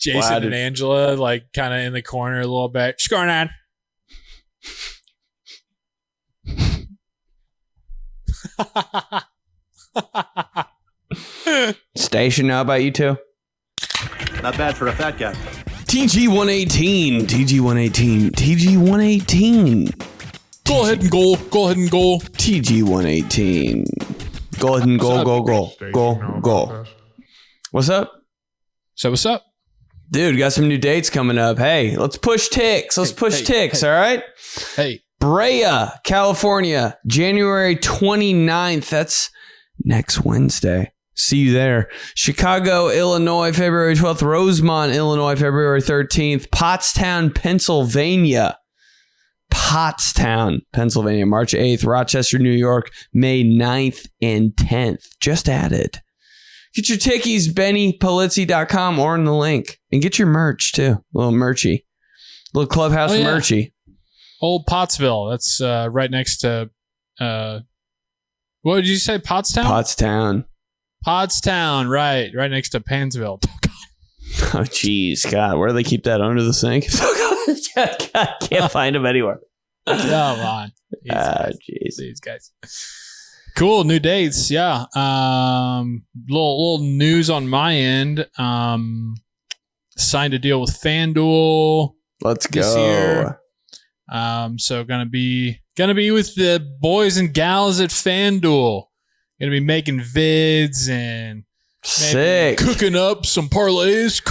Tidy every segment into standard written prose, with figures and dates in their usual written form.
Jason and Angela, like kind of in the corner a little bit. What's going on? Station, how about you two? Not bad for a fat guy. TG118. Go ahead and goal. TG118. Go ahead and go. What's up? So what's up? Dude, got some new dates coming up. Hey, let's push ticks. All right? Hey. Brea, California, January 29th. That's next Wednesday. See you there. Chicago, Illinois, February 12th. Rosemont, Illinois, February 13th. Pottstown, Pennsylvania, March 8th. Rochester, New York, May 9th and 10th. Just added. Get your tickies, 𝗕𝗘𝗡𝗚𝗓 or in the link. And get your merch, too. A little merchy. Little clubhouse merchy. Old Pottsville. That's right next to... what did you say? Pottstown? Pottstown, right next to Pansville. Oh, jeez, God, where do they keep that under the sink? God, can't find them anywhere. Come on, jeez, these guys. Cool, new dates, yeah. Little news on my end. Signed a deal with FanDuel. Let's this go. Year. So gonna be with the boys and gals at FanDuel. Gonna be making vids and sick, cooking up some parlays.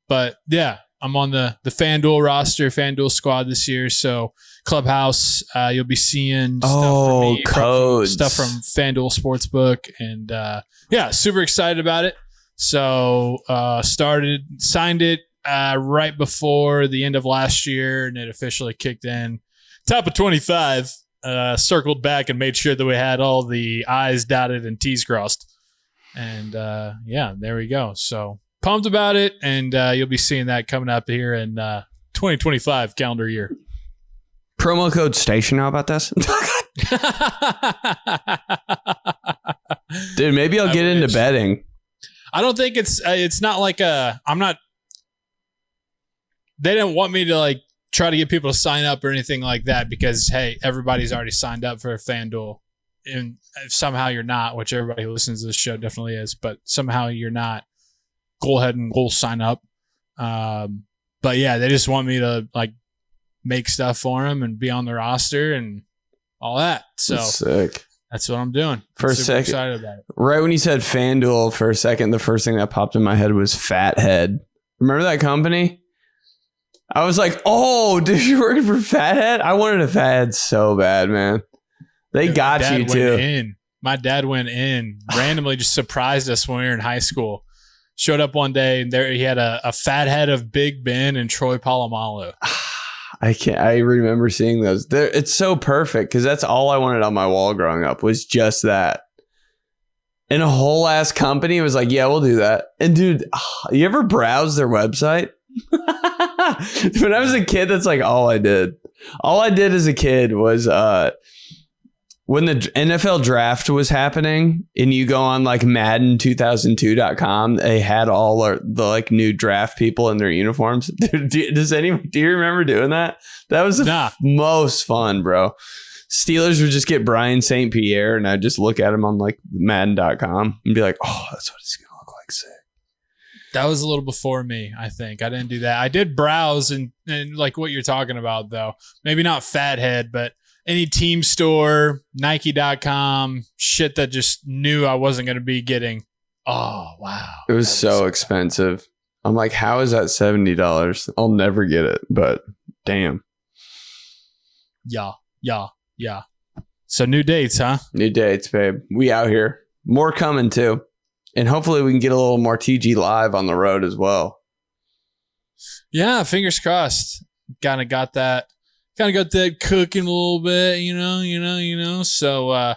But yeah, I'm on the FanDuel roster, FanDuel squad this year. So Clubhouse, you'll be seeing codes, stuff from FanDuel Sportsbook, and yeah, super excited about it. So signed it right before the end of last year, and it officially kicked in. Top of 25. Circled back and made sure that we had all the I's dotted and T's crossed. And yeah, there we go. So pumped about it. And you'll be seeing that coming up here in 2025 calendar year. Promo code station. How about this? Dude, maybe I'll get into betting. I don't think it's not like they didn't want me to like try to get people to sign up or anything like that because, hey, everybody's already signed up for FanDuel. And if somehow you're not, which everybody who listens to this show definitely is, but somehow you're not, go ahead and go sign up. But yeah, they just want me to like make stuff for them and be on the roster and all that. So that's sick. That's what I'm doing. For a second, excited about it. Right when you said FanDuel for a second, the first thing that popped in my head was Fathead. Remember that company? I was like, oh, dude, you're working for Fathead? I wanted a Fathead so bad, man. They got you, too. My dad went in, randomly just surprised us when we were in high school. Showed up one day, and there he had a Fathead of Big Ben and Troy Polamalu. I remember seeing those. It's so perfect, because that's all I wanted on my wall growing up was just that. And a whole ass company was like, yeah, we'll do that. And, dude, you ever browse their website? When I was a kid, that's like all I did. All I did as a kid was when the NFL draft was happening and you go on like Madden2002.com, they had all the like new draft people in their uniforms. Do you remember doing that? That was the most fun, bro. Steelers would just get Brian St. Pierre and I'd just look at him on like Madden.com and be like, oh, that's what it's going to look like. Sick. That was a little before me, I think. I didn't do that. I did browse and like what you're talking about, though. Maybe not Fathead, but any team store, Nike.com, shit that just knew I wasn't going to be getting. Oh, wow. It was so expensive. I'm like, how is that $70? I'll never get it, but damn. Yeah. So new dates, huh? New dates, babe. We out here. More coming, too. And hopefully we can get a little more TG live on the road as well. Yeah, fingers crossed. Kind of got that cooking a little bit, you know. So,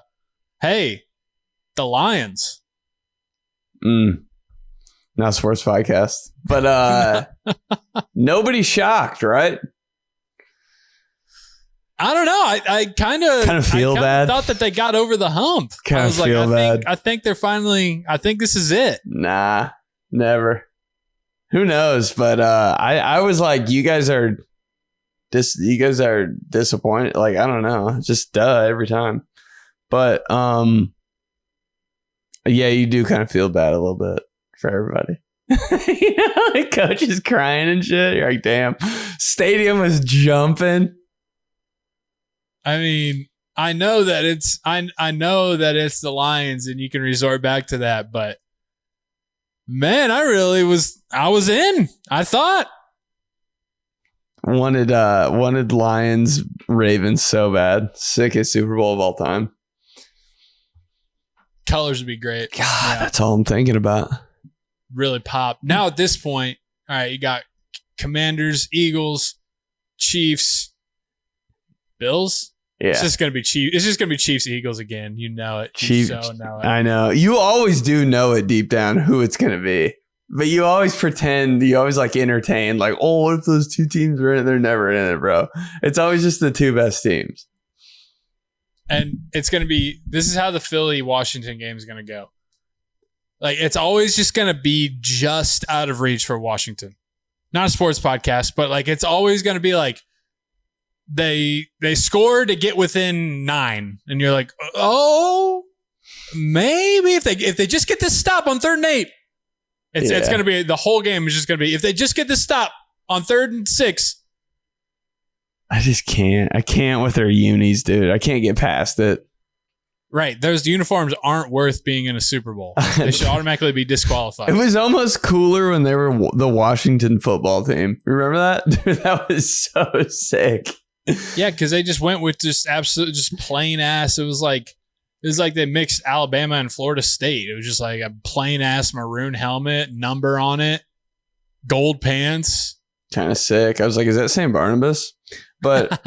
hey, the Lions. Not sports podcast. But nobody's shocked, right? I don't know. I kind of feel bad. Thought that they got over the hump. I was like, I think they're finally. I think this is it. Nah, Never. Who knows? But I was like, you guys are disappointed. Like, I don't know. Just duh every time. But yeah, you do kind of feel bad a little bit for everybody. The coach is crying and shit. You're like, damn. Stadium was jumping. I mean, I know that it's the Lions, and you can resort back to that, but man, I was in. I thought wanted Lions Ravens so bad. Sickest Super Bowl of all time. Colors would be great. God, that's all I'm thinking about. Really pop. Now at this point, all right, you got Commanders, Eagles, Chiefs, Bills. Yeah. It's just gonna be Chiefs, Eagles again. You know it. Chiefs. You so know it. I know. You always do know it deep down who it's gonna be. But you always pretend, you always like entertain, like, oh, what if those two teams are in it? They're never in it, bro. It's always just the two best teams. And it's going to be, this is how the Philly-Washington game is going to go. Like, it's always just going to be just out of reach for Washington. Not a sports podcast, but like, it's always going to be like, they score to get within 9. And you're like, oh, maybe if they just get this stop on 3rd and 8. It's going to be, the whole game is just going to be, if they just get this stop on 3rd and 6. I just can't. I can't with their unis, dude. I can't get past it. Right. Those uniforms aren't worth being in a Super Bowl. They should automatically be disqualified. It was almost cooler when they were the Washington football team. Remember that? Dude, that was so sick. Yeah, because they just went with just plain ass. It was like they mixed Alabama and Florida State. It was just like a plain ass maroon helmet, number on it, gold pants. Kind of sick. I was like, is that St. Barnabas? But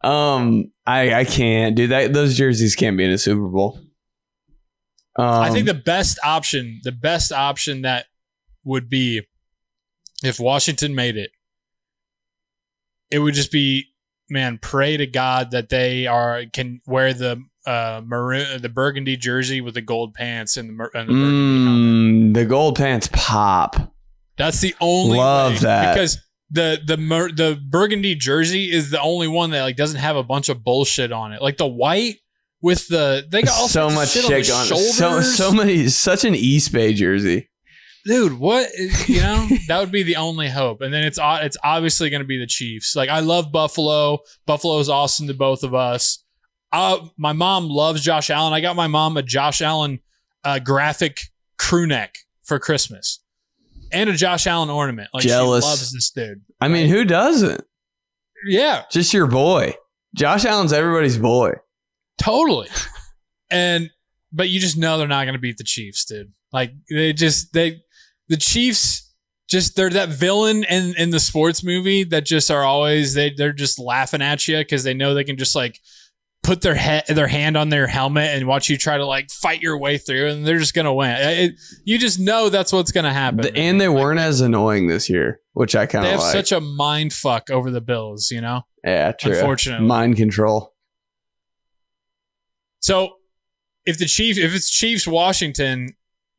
I can't do that. Those jerseys can't be in a Super Bowl. I think the best option that would be if Washington made it, it would just be, man, pray to God that they can wear the maroon, the burgundy jersey with the gold pants and the burgundy helmet. The gold pants pop. That's the only love way, that, because the burgundy jersey is the only one that like doesn't have a bunch of bullshit on it. Like the white with they got all so much shit on the shoulders. So many, such an East Bay jersey. Dude, what? That would be the only hope. And then it's obviously going to be the Chiefs. Like, I love Buffalo. Buffalo's awesome to both of us. My mom loves Josh Allen. I got my mom a Josh Allen graphic crew neck for Christmas and a Josh Allen ornament. Like, jealous. She loves this dude. I mean, who doesn't? Yeah. Just your boy. Josh Allen's everybody's boy. Totally. But you just know they're not going to beat the Chiefs, dude. Like, the Chiefs, they're that villain in the sports movie that just are always, they're just laughing at you because they know they can just like put their hand on their helmet and watch you try to like fight your way through, and they're just going to win. You just know that's what's going to happen. And they weren't as annoying this year, which I kind of like. They have such a mind fuck over the Bills, Yeah, true. Unfortunately. Mind control. So if it's Chiefs Washington,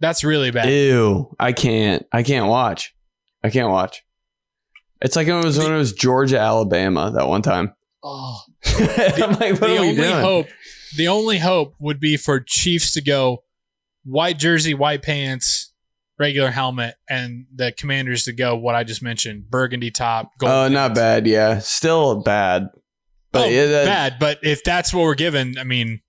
that's really bad. Ew. I can't watch. It's like when it was Georgia, Alabama that one time. Oh. I'm like, what are we doing? The only hope would be for Chiefs to go white jersey, white pants, regular helmet, and the Commanders to go what I just mentioned, burgundy top, gold pants. Not bad, yeah. Still bad. But bad. But if that's what we're given, I mean,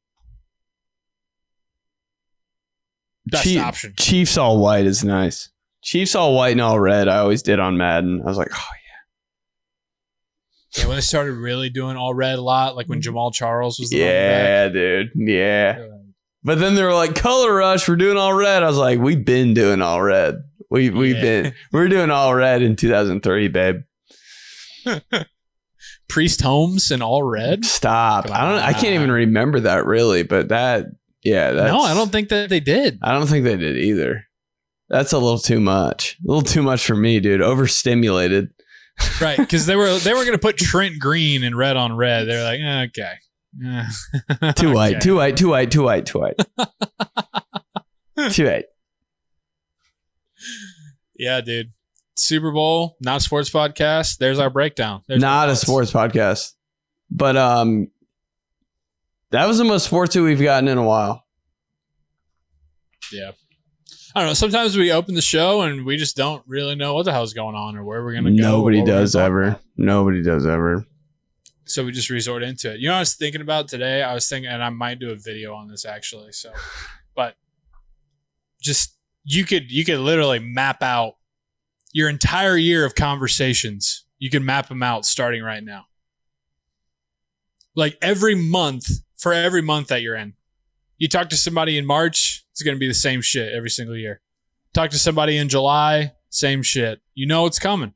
best option. Chiefs all white is nice. Chiefs all white and all red. I always did on Madden. I was like, oh yeah. Yeah, when they started really doing all red a lot, like when Jamal Charles was the yeah, dude. Yeah. But then they were like, color rush, we're doing all red. I was like, we've been doing all red. We're doing all red in 2003, babe. Priest Holmes and all red? Stop. I can't even remember that really, but that's no, I don't think that they did. I don't think they did either. That's a little too much. A little too much for me, dude. Overstimulated. Right, because they were going to put Trent Green in red on red. They're like, okay. Too white. Too white. Yeah, dude. Super Bowl, not a sports podcast. There's our breakdown. Not a sports podcast. But that was the most sportsy we've gotten in a while. Yeah. I don't know. Sometimes we open the show and we just don't really know what the hell's going on or where we're going to go. Nobody does ever. Nobody does ever. So we just resort into it. You know what I was thinking about today? I was thinking, and I might do a video on this actually. So, but just you could literally map out your entire year of conversations. You can map them out starting right now. Like every month, for every month that you're in. You talk to somebody in March, it's going to be the same shit every single year. Talk to somebody in July, same shit. You know it's coming.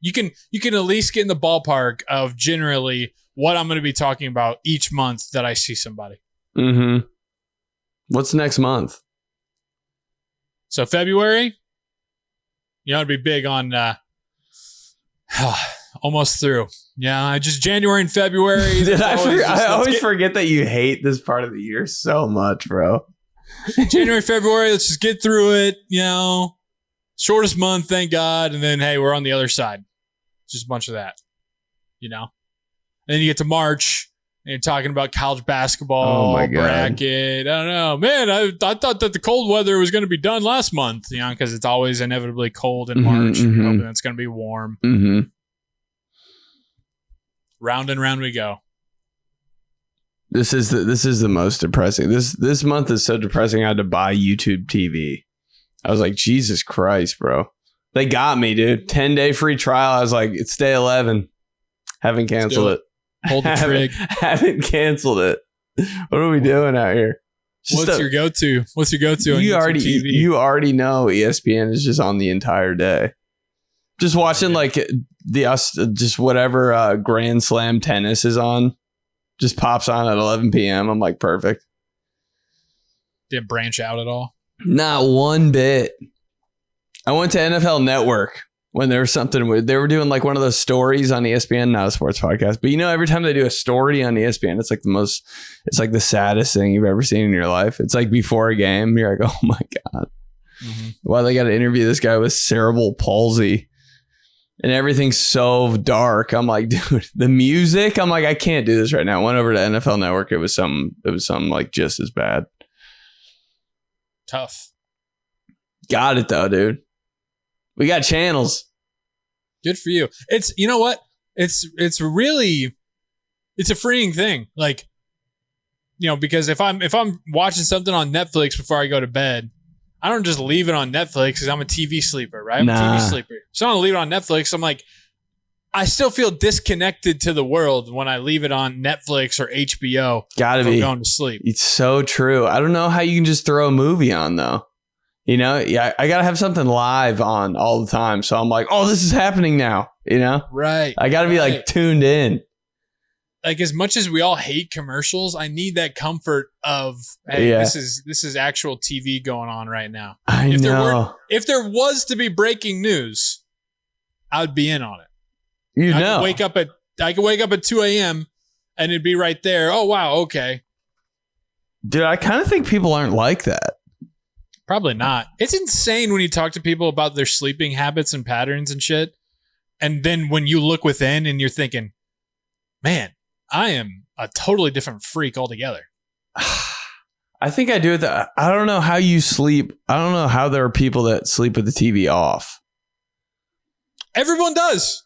You can at least get in the ballpark of generally what I'm going to be talking about each month that I see somebody. Mm-hmm. What's next month? So February, you know, it'd be big on almost through. Yeah, just January and February. Dude, I always forget that you hate this part of the year so much, bro. January, February, let's just get through it. You know, shortest month, thank God. And then, hey, we're on the other side. Just a bunch of that, you know. And then you get to March and you're talking about college basketball bracket. I don't know, man. I thought that the cold weather was going to be done last month, you know, because it's always inevitably cold in March. Mm-hmm. Hoping it's going to be warm. Mm-hmm. Round and round we go. This is the most depressing. This month is so depressing. I had to buy YouTube TV. I was like, Jesus Christ, bro. They got me, dude. 10-day free trial. I was like, it's day 11. Haven't canceled it. Hold the trig. Haven't canceled it. What are we doing out here? What's your go-to? What's your go-to on YouTube TV? You already know ESPN is just on the entire day. Just watching like just whatever Grand Slam tennis is on. Just pops on at 11 p.m. I'm like, perfect. Didn't branch out at all? Not one bit. I went to NFL Network when there was something. They were doing like one of those stories on ESPN, not a sports podcast. But you know, every time they do a story on ESPN, it's like it's like the saddest thing you've ever seen in your life. It's like before a game, you're like, oh my God. Mm-hmm. Why they got to interview this guy with cerebral palsy. And everything's so dark. I'm like, dude, the music. I'm like, I can't do this right now. I went over to NFL Network. It was something like just as bad. Tough. Got it though, dude. We got channels. Good for you. It's, you know what? It's really, it's a freeing thing. Like, you know, because if I'm watching something on Netflix before I go to bed, I don't just leave it on Netflix because I'm a TV sleeper, right? I'm a TV sleeper. So I don't leave it on Netflix. I'm like, I still feel disconnected to the world when I leave it on Netflix or HBO. Gotta be going to sleep. It's so true. I don't know how you can just throw a movie on though. You know, yeah, I gotta have something live on all the time. So I'm like, oh, this is happening now. You know, right? I gotta be like tuned in. Like as much as we all hate commercials, I need that comfort of, hey, this is actual TV going on right now. I know. If there was to be breaking news, I would be in on it. I could wake up at 2 a.m. and it'd be right there. Oh wow, okay. Dude, I kind of think people aren't like that. Probably not. It's insane when you talk to people about their sleeping habits and patterns and shit. And then when you look within and you're thinking, man, I am a totally different freak altogether. I think I do it. I don't know how you sleep. I don't know how there are people that sleep with the TV off. Everyone does.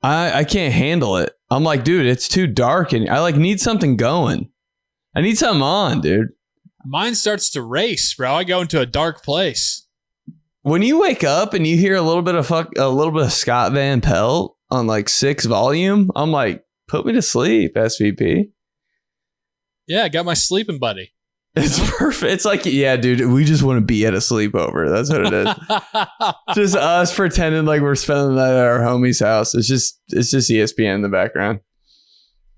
I can't handle it. I'm like, dude, it's too dark and I like need something going. I need something on, dude. Mine starts to race, bro. I go into a dark place. When you wake up and you hear a little bit of Scott Van Pelt on like 6 volume, I'm like, put me to sleep, SVP. Yeah, I got my sleeping buddy. It's perfect. It's like, yeah, dude, we just want to be at a sleepover. That's what it is. Just us pretending like we're spending the night at our homie's house. It's just ESPN in the background.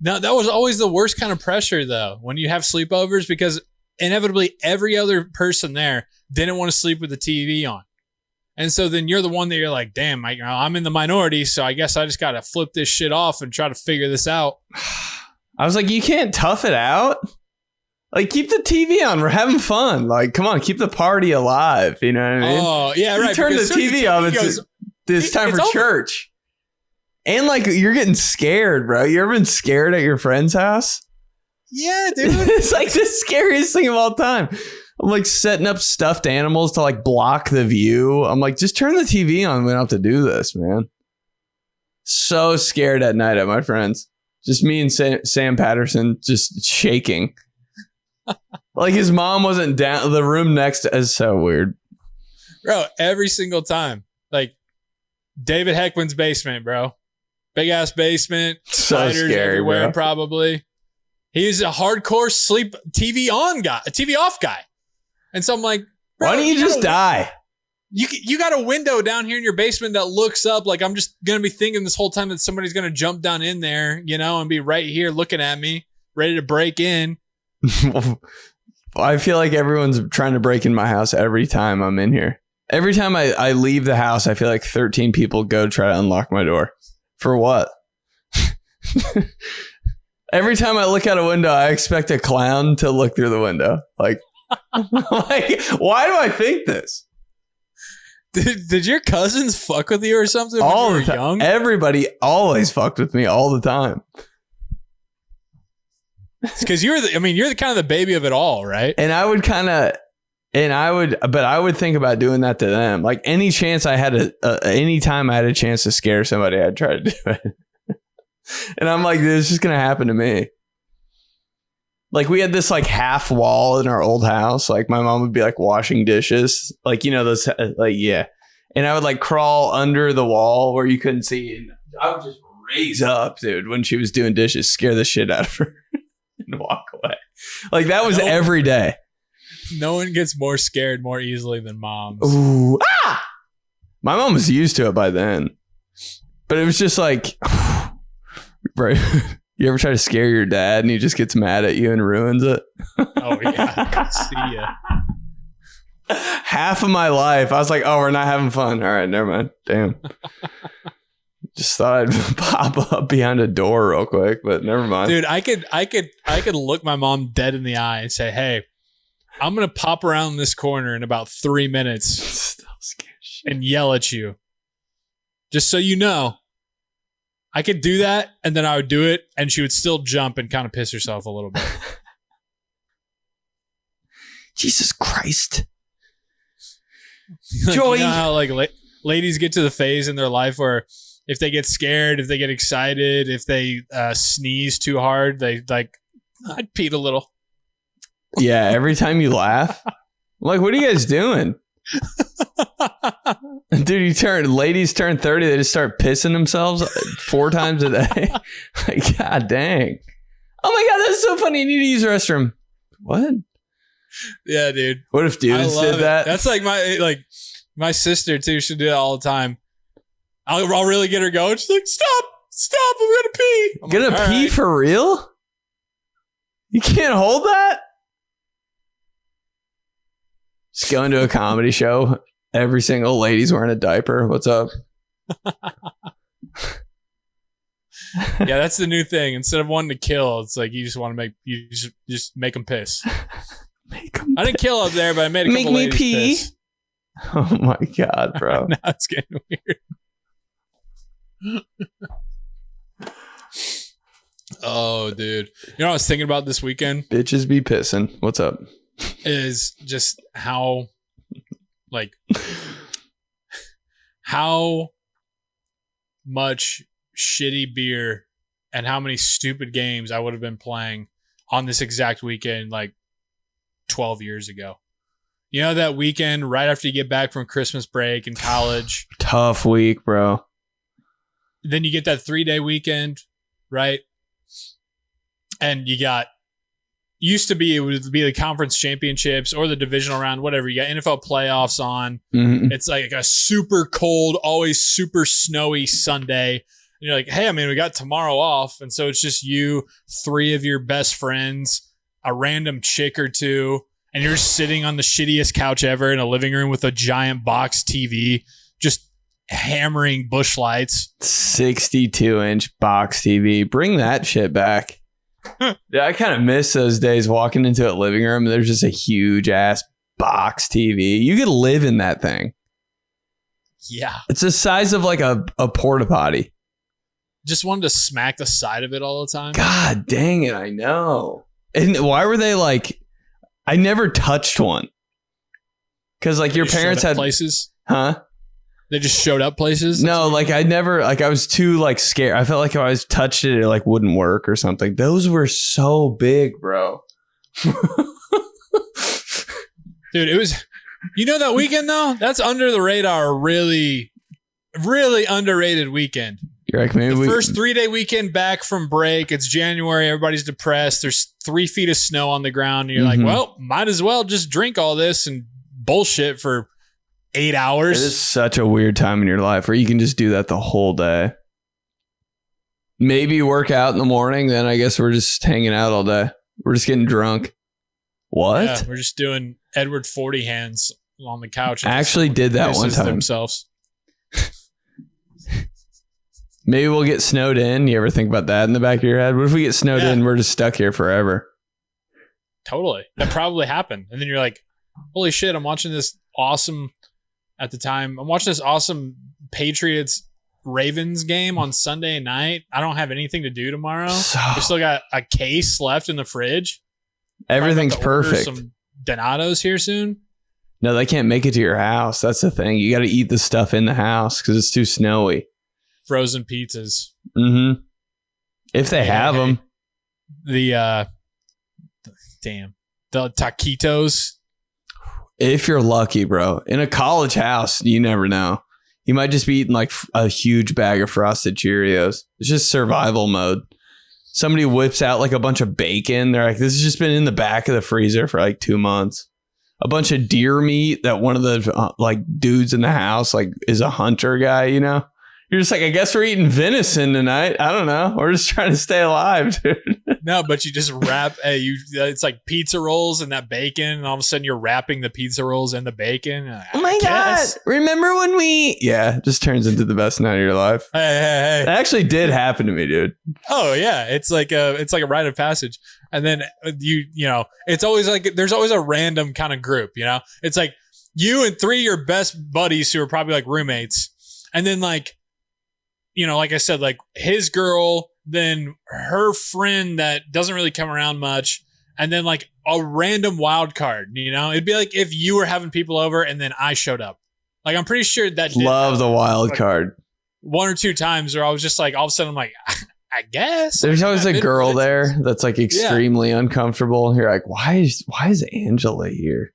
Now, that was always the worst kind of pressure, though, when you have sleepovers, because inevitably every other person there didn't want to sleep with the TV on. And so then you're the one that you're like, damn, I'm in the minority, so I guess I just got to flip this shit off and try to figure this out. I was like, you can't tough it out. Like, keep the TV on. We're having fun. Like, come on, keep the party alive. You know what I mean? Oh, yeah, right. You turn the TV off. It's time for church. And, like, you're getting scared, bro. You ever been scared at your friend's house? Yeah, dude. It's like the scariest thing of all time. I'm like setting up stuffed animals to like block the view. I'm like, just turn the TV on. We don't have to do this, man. So scared at night at my friends. Just me and Sam Patterson just shaking. Like his mom wasn't down. The room next to is so weird. Bro, every single time. Like David Heckman's basement, bro. Big ass basement. So Spiders scary, everywhere, bro. Probably. He's a hardcore sleep TV on guy, a TV off guy. And so I'm like, bro, why don't you just die? You got a window down here in your basement that looks up. Like I'm just going to be thinking this whole time that somebody's going to jump down in there, you know, and be right here looking at me, ready to break in. I feel like everyone's trying to break in my house every time I'm in here. Every time I leave the house, I feel like 13 people go try to unlock my door. For what? Every time I look out a window, I expect a clown to look through the window. Like, why do I think this? Did your cousins fuck with you or something All when the you were time. young? Everybody always fucked with me all the time. Because you're the kind of the baby of it all, right? And I would think about doing that to them. Like any chance I had, any time I had a chance to scare somebody, I'd try to do it. And I'm like, this is just going to happen to me. Like we had this like half wall in our old house. Like my mom would be like washing dishes. Like, you know, those like, yeah. And I would like crawl under the wall where you couldn't see. And I would just raise up, dude, when she was doing dishes, scare the shit out of her and walk away. Like that was every day. No one gets more scared more easily than moms. Ooh, ah! My mom was used to it by then. But it was just like, right. You ever try to scare your dad and he just gets mad at you and ruins it? Oh, yeah. See ya. Half of my life, I was like, oh, we're not having fun. All right, never mind. Damn. Just thought I'd pop up behind a door real quick, but never mind. Dude, I could look my mom dead in the eye and say, hey, I'm going to pop around this corner in about 3 minutes Still scared shit. and yell at you. Just so you know. I could do that, and then I would do it, and she would still jump and kind of piss herself a little bit. Jesus Christ. Like, Joy. you know how like ladies get to the phase in their life where if they get scared, if they get excited, if they sneeze too hard, they like, I'd peed a little. Yeah, every time you laugh. I'm like, what are you guys doing? Dude, ladies turn 30, they just start pissing themselves 4 times a day. Like, god dang. Oh my god, that's so funny. You need to use the restroom. What? Yeah, dude. What if dudes did that? That's like my sister too. She'll do that all the time. I'll really get her going. She's like, stop, I'm gonna pee. I'm Gonna like, pee right. for real? You can't hold that? Just going to a comedy show. Every single lady's wearing a diaper. What's up? Yeah, that's the new thing. Instead of wanting to kill, it's like you just want to just make them piss. I didn't kill up there, but I made a couple ladies piss. Oh my god, bro. Now it's getting weird. Oh, dude. You know what I was thinking about this weekend? Bitches be pissing. What's up? Is just how much shitty beer and how many stupid games I would have been playing on this exact weekend like 12 years ago. You know, that weekend right after you get back from Christmas break in college. Tough week, bro. Then you get that 3-day weekend, right? And you got, it would be the conference championships or the divisional round, whatever. You got NFL playoffs on. Mm-hmm. It's like a super cold, always super snowy Sunday. And you're like, hey, we got tomorrow off. And so it's just you, 3 of your best friends, a random chick or 2, and you're sitting on the shittiest couch ever in a living room with a giant box TV, just hammering bush lights. 62-inch box TV. Bring that shit back. Yeah, I kind of miss those days walking into a living room. And there's just a huge ass box TV. You could live in that thing. Yeah. It's the size of like a porta potty. Just wanted to smack the side of it all the time. God dang it. I know. And why were they like, I never touched one. Because like your parents had places. Huh? They just showed up places? No, like I never, like I was too like scared. I felt like if I was touched it, it like wouldn't work or something. Those were so big, bro. Dude, it was, you know, that weekend though, that's under the radar, really, really underrated weekend. You're like, maybe the first 3-day weekend back from break. It's January. Everybody's depressed. There's 3 feet of snow on the ground. And you're like, well, might as well just drink all this and bullshit for 8 hours. It is such a weird time in your life where you can just do that the whole day. Maybe you work out in the morning. Then I guess we're just hanging out all day. We're just getting drunk. What? Yeah, we're just doing Edward 40 hands on the couch. I actually did that one time. Themselves. Maybe we'll get snowed in. You ever think about that in the back of your head? What if we get snowed in? We're just stuck here forever. Totally. That probably happened. And then you're like, holy shit, I'm watching this awesome, at the time, I'm watching this awesome Patriots Ravens game on Sunday night. I don't have anything to do tomorrow. We still got a case left in the fridge. Everything's perfect. Some Donatos here soon. No, they can't make it to your house. That's the thing. You got to eat the stuff in the house because it's too snowy. Frozen pizzas. Mm-hmm. If they have them. The taquitos. If you're lucky, bro. In a college house, you never know. You might just be eating like a huge bag of frosted Cheerios. It's just survival mode. Somebody whips out like a bunch of bacon. They're like, this has just been in the back of the freezer for like 2 months. A bunch of deer meat that one of the like dudes in the house like is a hunter guy, you know? You're just like, I guess we're eating venison tonight. I don't know. We're just trying to stay alive, dude. No, but you just wrap. It's like pizza rolls and that bacon, and all of a sudden you're wrapping the pizza rolls and the bacon. Oh my god! Remember when we? Yeah, it just turns into the best night of your life. Hey! That actually did happen to me, dude. Oh yeah, it's like a rite of passage. And then you know, it's always like there's always a random kind of group. You know, it's like you and 3 of your best buddies who are probably like roommates, and then like, you know, like I said, like his girl, then her friend that doesn't really come around much, and then like a random wild card, you know? It'd be like if you were having people over and then I showed up. Like, I'm pretty sure that love the wild card. 1 or 2 times where I was just like, all of a sudden I'm like, I guess. There's always a girl there that's like extremely uncomfortable. You're like, why is Angela here?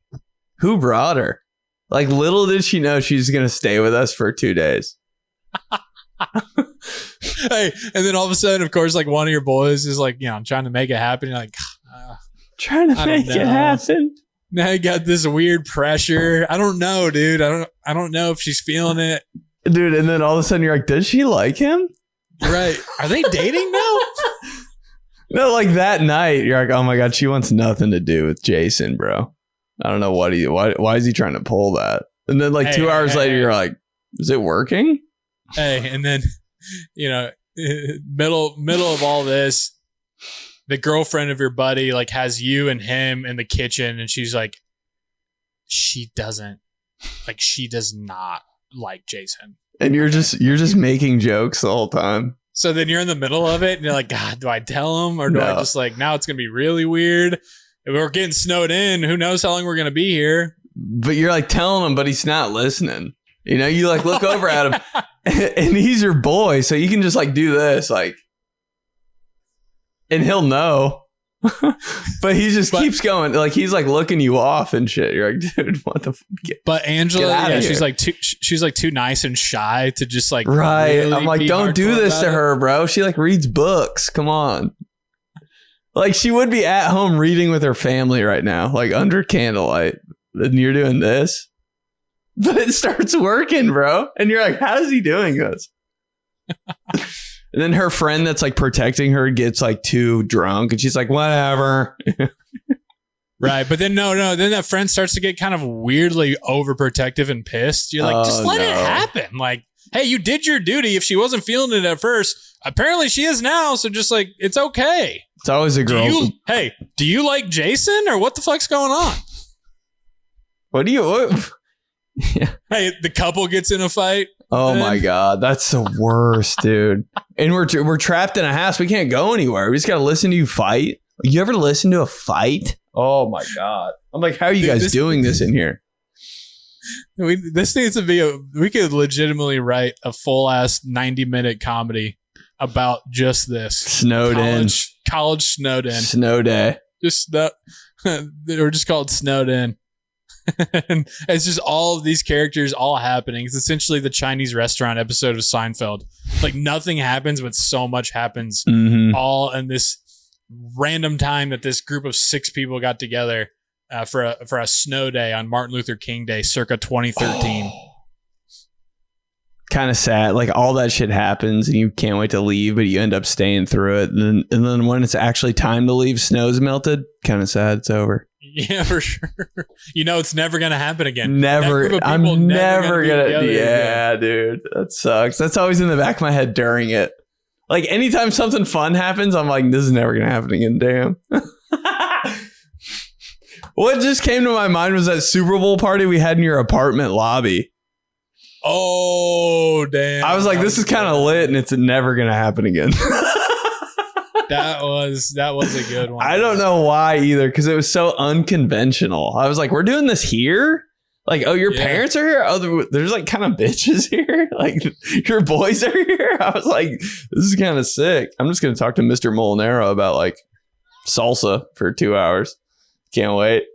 Who brought her? Like, little did she know she's going to stay with us for 2 days. Hey, and then all of a sudden, of course, like one of your boys is like, you know, trying to make it happen. You're like, trying to make it happen. Now you got this weird pressure. I don't know, dude. I don't know if she's feeling it, dude. And then all of a sudden, you're like, does she like him? Right? Are they dating now? No, like that night, you're like, oh my god, she wants nothing to do with Jason, bro. I don't know why is he trying to pull that? And then like 2 hours later, you're like, is it working? Hey, and then, you know, middle of all this, the girlfriend of your buddy like has you and him in the kitchen, and she's like, she does not like Jason. And you're just making jokes the whole time. So then you're in the middle of it and you're like, God, do I tell him or do I just like, now it's going to be really weird. If we're getting snowed in, who knows how long we're going to be here. But you're like telling him, but he's not listening. You know, you like look over at him and he's your boy. So you can just like do this, like, and he'll know. But he just keeps going. Like, he's like looking you off and shit. You're like, dude, what the fuck? But Angela, she's like too nice and shy to just like, right. Really I'm like, don't do this to her, bro. She like reads books. Come on. Like, she would be at home reading with her family right now, like under candlelight. And you're doing this. But it starts working, bro. And you're like, how is he doing this? And then her friend that's like protecting her gets like too drunk and she's like, whatever. Right. But then then that friend starts to get kind of weirdly overprotective and pissed. You're like, just let it happen. Like, hey, you did your duty. If she wasn't feeling it at first, apparently she is now. So just like, it's okay. It's always a girl. Do you like Jason or what the fuck's going on? What? Yeah. Hey, the couple gets in a fight. Oh my God. That's the worst, dude. And we're trapped in a house. We can't go anywhere. We just got to listen to you fight. You ever listen to a fight? Oh my God. I'm like, how are you guys doing this in here? This needs to be we could legitimately write a full ass 90-minute comedy about just this. Snowed in. College snowed in. Snow day. We're just called Snowed In. And it's just all of these characters all happening. It's essentially the Chinese restaurant episode of Seinfeld. Like nothing happens, but so much happens all in this random time that this group of 6 people got together for a snow day on Martin Luther King Day, circa 2013. Kind of sad. Like all that shit happens and you can't wait to leave, but you end up staying through it. And then when it's actually time to leave, snow's melted. Kind of sad. It's over. Yeah, for sure. It's never going to happen again. Never. I'm never going to. Yeah, again. Dude. That sucks. That's always in the back of my head during it. Like anytime something fun happens, I'm like, this is never going to happen again. Damn. What just came to my mind was that Super Bowl party we had in your apartment lobby. Oh, damn. I was like, this is kind of lit and it's never going to happen again. That was a good one. I don't know why either, because it was so unconventional. I was like, we're doing this here? Like, oh, your parents are here? Oh, there's like kind of bitches here? Like, your boys are here? I was like, this is kind of sick. I'm just going to talk to Mr. Mulinaro about like salsa for 2 hours. Can't wait.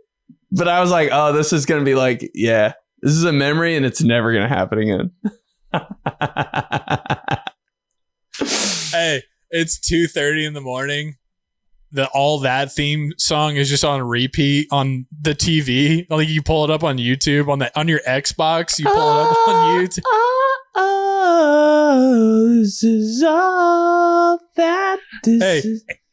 But I was like, oh, this is going to be like, yeah, this is a memory and it's never going to happen again. Hey, it's 2:30 in the morning. The All That theme song is just on repeat on the TV. Like you pull it up on YouTube on your Xbox. You pull it up on YouTube. This is all that.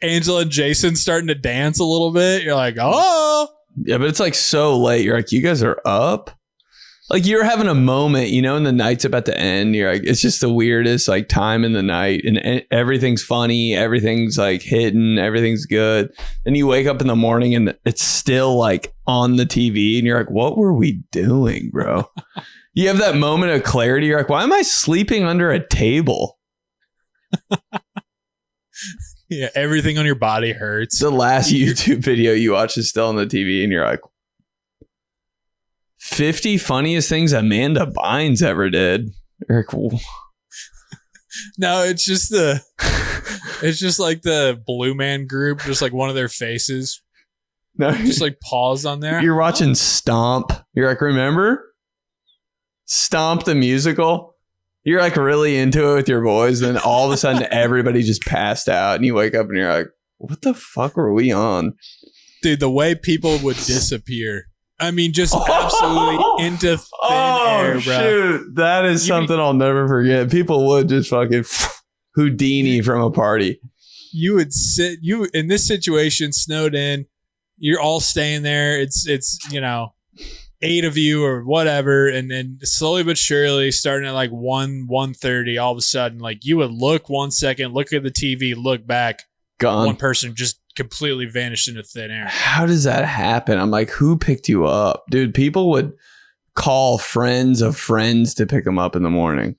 Angela and Jason starting to dance a little bit. You're like, oh. Yeah, but it's like so late. You're like, you guys are up? Like you're having a moment, and the night's about to end. You're like, it's just the weirdest like time in the night and everything's funny. Everything's like hidden. Everything's good. Then you wake up in the morning and it's still like on the TV and you're like, what were we doing, bro? You have that moment of clarity. You're like, why am I sleeping under a table? Yeah, everything on your body hurts. The last YouTube video you watch is still on the TV and you're like, 50 funniest things Amanda Bynes ever did. Eric, no, it's just like the Blue Man Group, just like one of their faces. No, just like pause on there. You're watching Stomp. You're like, remember Stomp the musical? You're like really into it with your boys. Then all of a sudden everybody just passed out and you wake up and you're like, what the fuck were we on? Dude, the way people would disappear. I mean, just absolutely into thin air, bro. Shoot. That is something I'll never forget. People would just fucking Houdini from a party. You would in this situation, snowed in, you're all staying there. It's 8 of you or whatever. And then slowly but surely, starting at like 1:30, all of a sudden, like you would look 1 second, look at the TV, look back. Gone. One person just completely vanished into thin air. How does that happen? I'm like, who picked you up? Dude, people would call friends of friends to pick them up in the morning.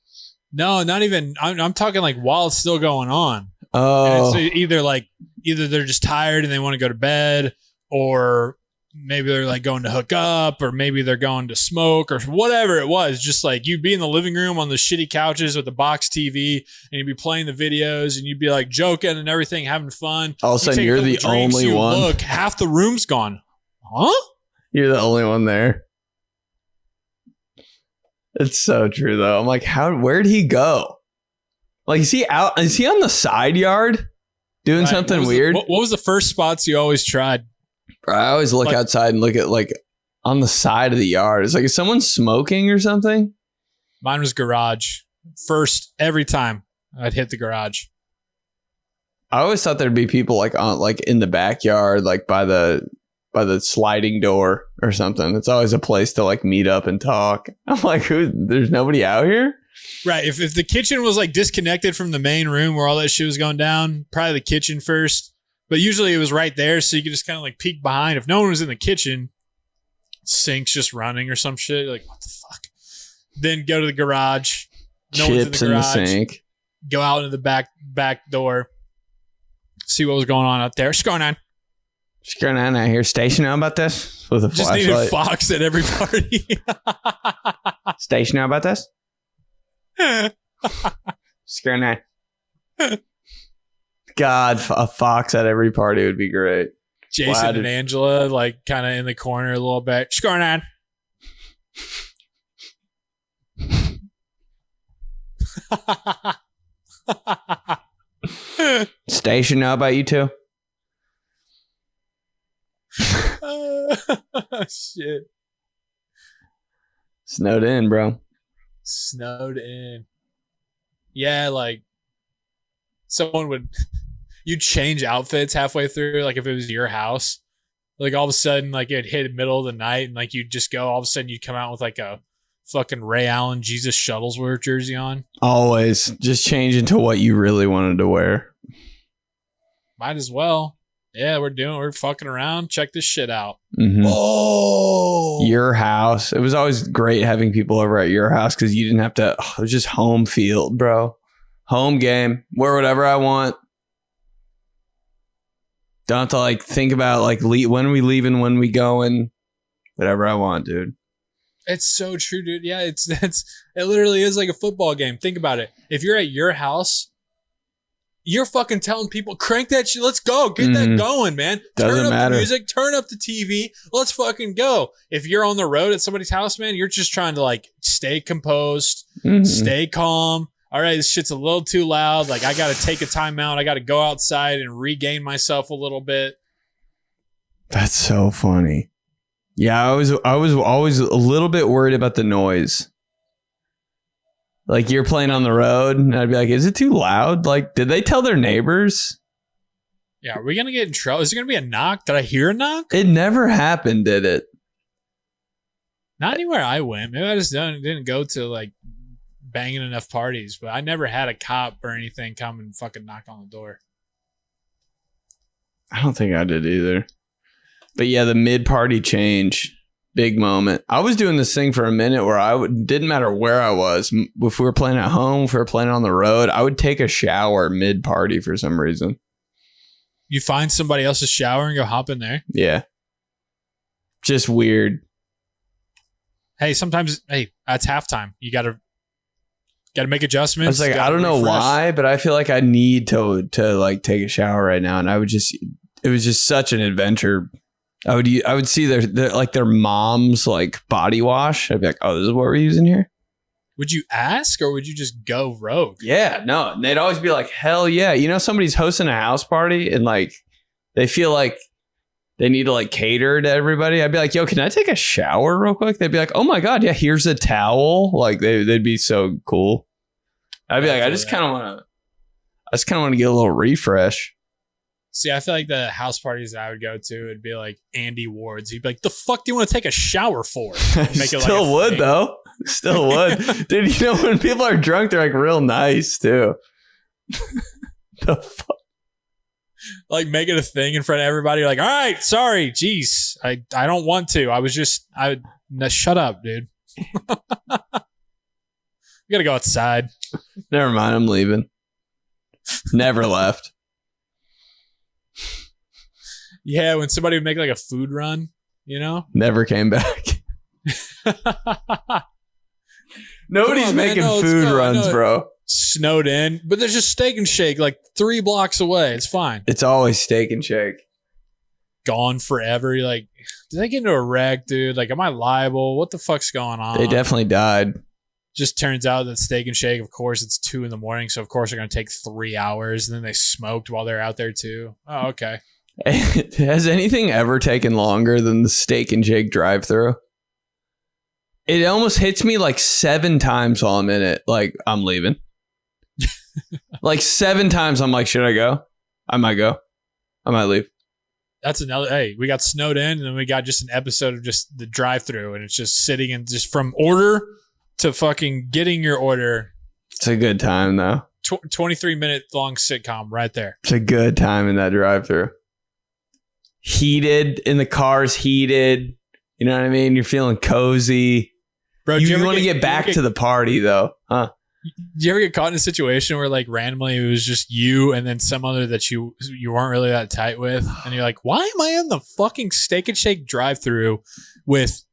No, not even. I'm talking like while it's still going on. Oh. And it's either they're just tired and they want to go to bed, or maybe they're like going to hook up, or maybe they're going to smoke, or whatever it was. Just like you'd be in the living room on the shitty couches with the box TV and you'd be playing the videos and you'd be like joking and everything, having fun. All of a sudden you're the only one. Look, half the room's gone. Huh? You're the only one there. It's so true though. I'm like, where'd he go? Like, is he out? Is he on the side yard doing something weird? What was the first spots you always tried? I always look outside and look at like on the side of the yard. It's like, is someone smoking or something? Mine was garage. First, every time I'd hit the garage. I always thought there'd be people like in the backyard, like by the sliding door or something. It's always a place to like meet up and talk. I'm like, there's nobody out here? Right. If the kitchen was like disconnected from the main room where all that shit was going down, probably the kitchen first. But usually it was right there, so you could just kind of like peek behind. If no one was in the kitchen, sink's just running or some shit. Like, what the fuck? Then go to the garage. No one's in the garage. In the sink. Go out into the back door. See what was going on out there. What's going on? What's going on out here? Station know about this? With a Just flashlight. needed Fox at every party. Station know about this? What's going on? God, a Fox at every party would be great. Jason and Angela, like, kind of in the corner a little bit. What's going on? Station know about you two? Shit. Snowed in, bro. Snowed in. Yeah, like, someone would... You'd change outfits halfway through, like if it was your house. Like all of a sudden, like it'd hit the middle of the night and like you'd just go, all of a sudden you'd come out with like a fucking Ray Allen Jesus Shuttlesworth jersey on. Always just change into what you really wanted to wear. Might as well. Yeah, we're fucking around. Check this shit out. Mm-hmm. Oh, your house. It was always great having people over at your house because you didn't have to. It was just home field, bro. Home game. Wear whatever I want. Don't have to like think about like when are we leaving, when we going, whatever I want, dude. It's so true, dude. Yeah, it literally is like a football game. Think about it. If you're at your house, you're fucking telling people, crank that shit. Let's go. Get that going, man. Doesn't turn up matter. the music. Turn up the TV. Let's fucking go. If you're on the road at somebody's house, man, you're just trying to like stay composed, stay calm. All right, this shit's a little too loud. Like, I got to take a timeout. I got to go outside and regain myself a little bit. That's so funny. Yeah, I was always a little bit worried about the noise. Like, you're playing on the road, and I'd be like, is it too loud? Like, did they tell their neighbors? Yeah, are we going to get in trouble? Is there going to be a knock? Did I hear a knock? It never happened, did it? Not anywhere I went. Maybe I just didn't go to, like, banging enough parties, but I never had a cop or anything come and fucking knock on the door. I don't think I did either. But yeah, the mid-party change, big moment. I was doing this thing for a minute where didn't matter where I was. If we were playing at home, if we were playing on the road, I would take a shower mid-party for some reason. You find somebody else's shower and go hop in there? Yeah. Just weird. Hey, sometimes, that's halftime. You got to make adjustments. I was like, I don't know why, but I feel like I need to like take a shower right now. And it was just such an adventure. I would see their mom's like body wash. I'd be like, oh, this is what we're using here. Would you ask or would you just go rogue? Yeah, no. And they'd always be like, hell yeah. You know, somebody's hosting a house party and like they feel like they need to like cater to everybody. I'd be like, yo, can I take a shower real quick? They'd be like, oh my God, yeah, here's a towel. Like they'd be so cool. I'd be like, I just kind of want to get a little refresh. See, I feel like the house parties that I would go to would be like Andy Ward's. He'd be like, the fuck do you want to take a shower for? Make it Still would, though. Still would. Dude, you know, when people are drunk, they're like real nice, too. The fuck? Like, make it a thing in front of everybody. You're like, all right, sorry, jeez. I don't want to. Shut up, dude. You got to go outside. Never mind, I'm leaving. Never left. Yeah, when somebody would make like a food run, you know? Never came back. Nobody's making food runs, bro. Snowed in, but there's just Steak and Shake like 3 blocks away. It's fine. It's always Steak and Shake. Gone forever. You're like, did I get into a wreck, dude? Like, am I liable? What the fuck's going on? They definitely died. Just turns out that Steak and Shake, of course, it's 2 a.m. So, of course, they're going to take 3 hours. And then they smoked while they're out there, too. Oh, okay. Has anything ever taken longer than the Steak and Shake drive-thru? It almost hits me like 7 times while I'm in it. Like, I'm leaving. Like 7 times I'm like, should I go? I might go. I might leave. That's another. Hey, we got snowed in, and then we got just an episode of just the drive-thru, and it's just sitting and just from order to fucking getting your order. It's a good time, though. 23-minute long sitcom right there. It's a good time in that drive-thru. heated, and the car's heated. You know what I mean? You're feeling cozy. Bro, You want to get back to the party, though, huh? Do you ever get caught in a situation where like randomly it was just you and then some other that you weren't really that tight with, and you're like, why am I in the fucking Steak and Shake drive-thru with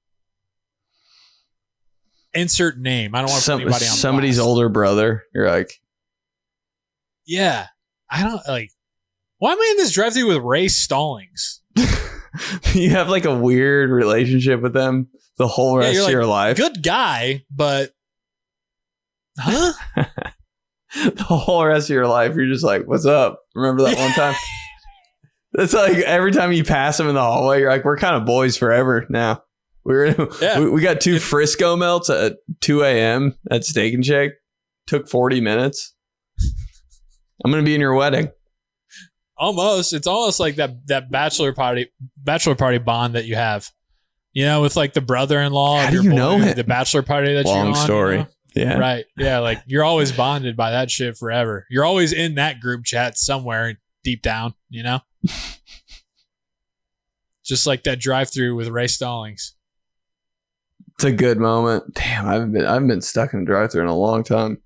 insert name? I don't want to put anybody on somebody's blast. older brother. You're like, Yeah, I don't like. Why am I in this drive-thru with Ray Stallings? you have like a weird relationship with them the whole rest of your life. Good guy, but huh? The whole rest of your life, you're just like, what's up? Remember that one time? It's like every time you pass them in the hallway, you're like, we're kind of boys forever now. We got 2 Frisco melts at 2 a.m. at Steak and Shake. Took 40 minutes. I'm going to be in your wedding. Almost. It's almost like that bachelor party bond that you have. You know, with like the brother-in-law. How of do your you boy, know it? The bachelor party that you're on. Long story. You know? Yeah. Right. Yeah. Like you're always bonded by that shit forever. You're always in that group chat somewhere deep down, you know? Just like that drive-thru with Ray Stallings. It's a good moment. Damn, I haven't been stuck in a drive-thru in a long time.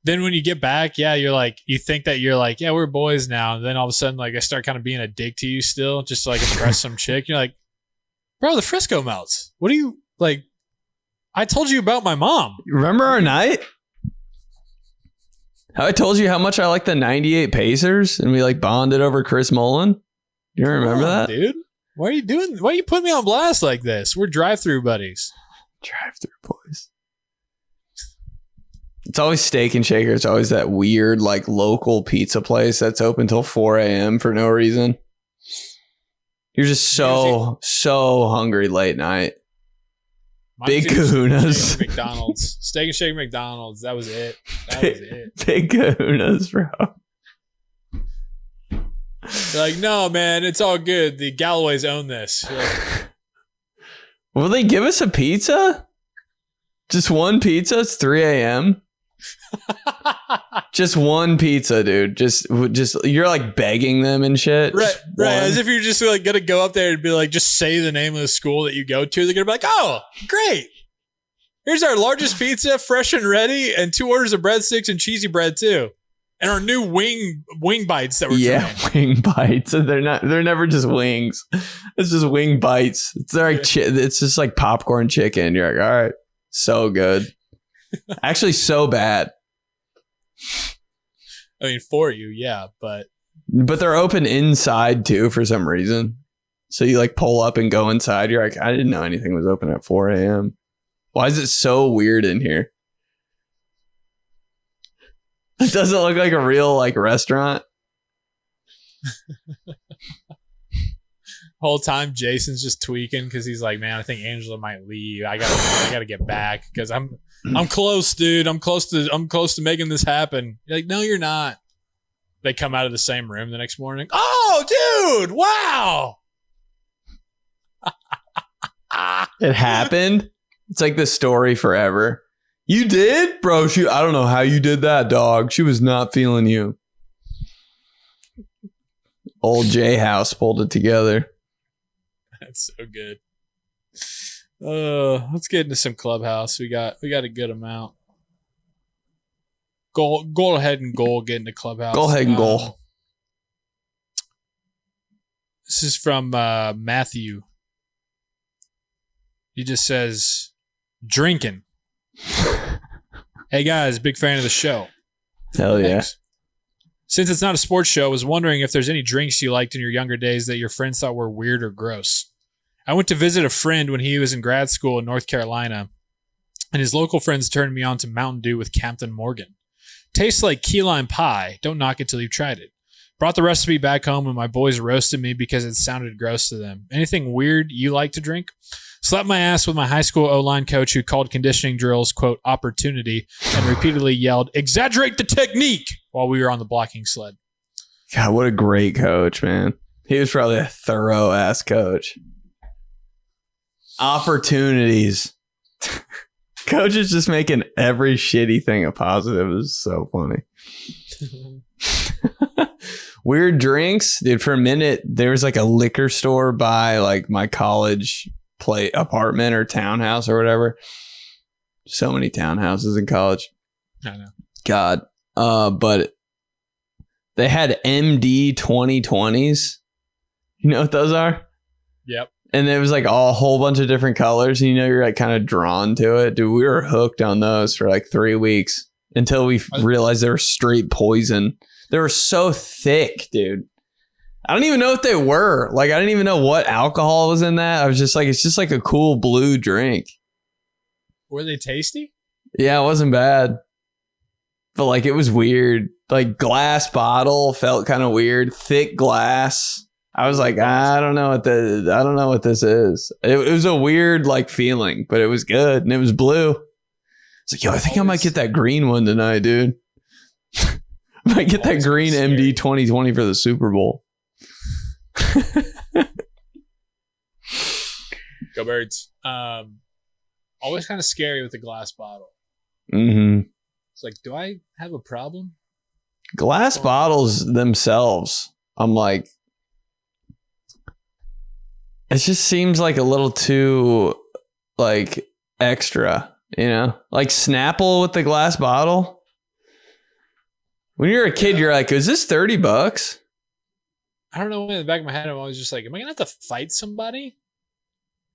Then when you get back, yeah, you're like, you think that you're like, yeah, we're boys now. And then all of a sudden, like, I start kind of being a dick to you still, just to like impress some chick. You're like, bro, the Frisco melts. What do you like? I told you about my mom. Remember our night? How I told you how much I like the 98 Pacers and we like bonded over Chris Mullin? Do you remember that? Dude? Why are you putting me on blast like this? We're drive-thru buddies. Drive-thru boys. It's always Steak and Shaker. It's always that weird like local pizza place that's open till 4 a.m. for no reason. You're just so hungry late night. Big Kahunas. McDonald's. Steak and Shake McDonald's. That was it. Big Kahunas, bro. They're like, no, man, it's all good. The Galloway's own this. Like, will they give us a pizza? Just one pizza? It's 3 a.m. Just one pizza, dude. Just you're like begging them and shit. Right. As if you're just like gonna go up there and be like, just say the name of the school that you go to. They're gonna be like, oh, great. Here's our largest pizza, fresh and ready, and 2 orders of breadsticks and cheesy bread too. And our new wing bites that we're trying. Wing bites. They're never just wings. It's just wing bites. It's like it's just like popcorn chicken. You're like, all right, so good. Actually, so bad. I mean, for you, yeah, but they're open inside too for some reason. So you like pull up and go inside. You're like, I didn't know anything was open at 4 a.m. Why is it so weird in here? It doesn't look like a real like restaurant. Whole time Jason's just tweaking because he's like, man, I think Angela might leave. I gotta get back because I'm close, dude. I'm close to making this happen. You're like, no, you're not. They come out of the same room the next morning. Oh, dude! Wow. It happened. It's like the story forever. You did, bro. I don't know how you did that, dog. She was not feeling you. Old J House pulled it together. That's so good. Let's get into some Clubhouse. We got a good amount. Go ahead and get into Clubhouse. Go ahead and goal. This is from Matthew. He just says, drinking. Hey guys, big fan of the show. Hell yeah. Thanks. Since it's not a sports show, I was wondering if there's any drinks you liked in your younger days that your friends thought were weird or gross. I went to visit a friend when he was in grad school in North Carolina, and his local friends turned me on to Mountain Dew with Captain Morgan. Tastes like key lime pie. Don't knock it till you've tried it. Brought the recipe back home, and my boys roasted me because it sounded gross to them. Anything weird you like to drink? Slapped my ass with my high school O-line coach who called conditioning drills, quote, opportunity, and repeatedly yelled, exaggerate the technique, while we were on the blocking sled. God, what a great coach, man. He was probably a thorough ass coach. Opportunities. Coach is just making every shitty thing a positive. It was so funny. Weird drinks, dude. For a minute, there was like a liquor store by like my college apartment or townhouse or whatever. So many townhouses in college. I know. God. But they had MD 2020s. You know what those are? Yep. And there was like a whole bunch of different colors. And you're like kind of drawn to it. Dude, we were hooked on those for like 3 weeks until we realized they were straight poison. They were so thick, dude. I don't even know what they were. Like, I didn't even know what alcohol was in that. I was just like, it's just like a cool blue drink. Were they tasty? Yeah, it wasn't bad. But like, it was weird. Like, glass bottle felt kind of weird. Thick glass. I was like, I don't know what this is. It was a weird like feeling, but it was good and it was blue. It's like, yo, I think I might get that green one tonight, dude. I might get that green MD 2020 for the Super Bowl. Go Birds. Always kind of scary with the glass bottle. Mm-hmm. It's like, do I have a problem? Glass bottles themselves, I'm like, it just seems like a little too like extra, you know? Like Snapple with the glass bottle. When you're a kid, you're like, is this $30? I don't know. In the back of my head, I'm always just like, am I going to have to fight somebody?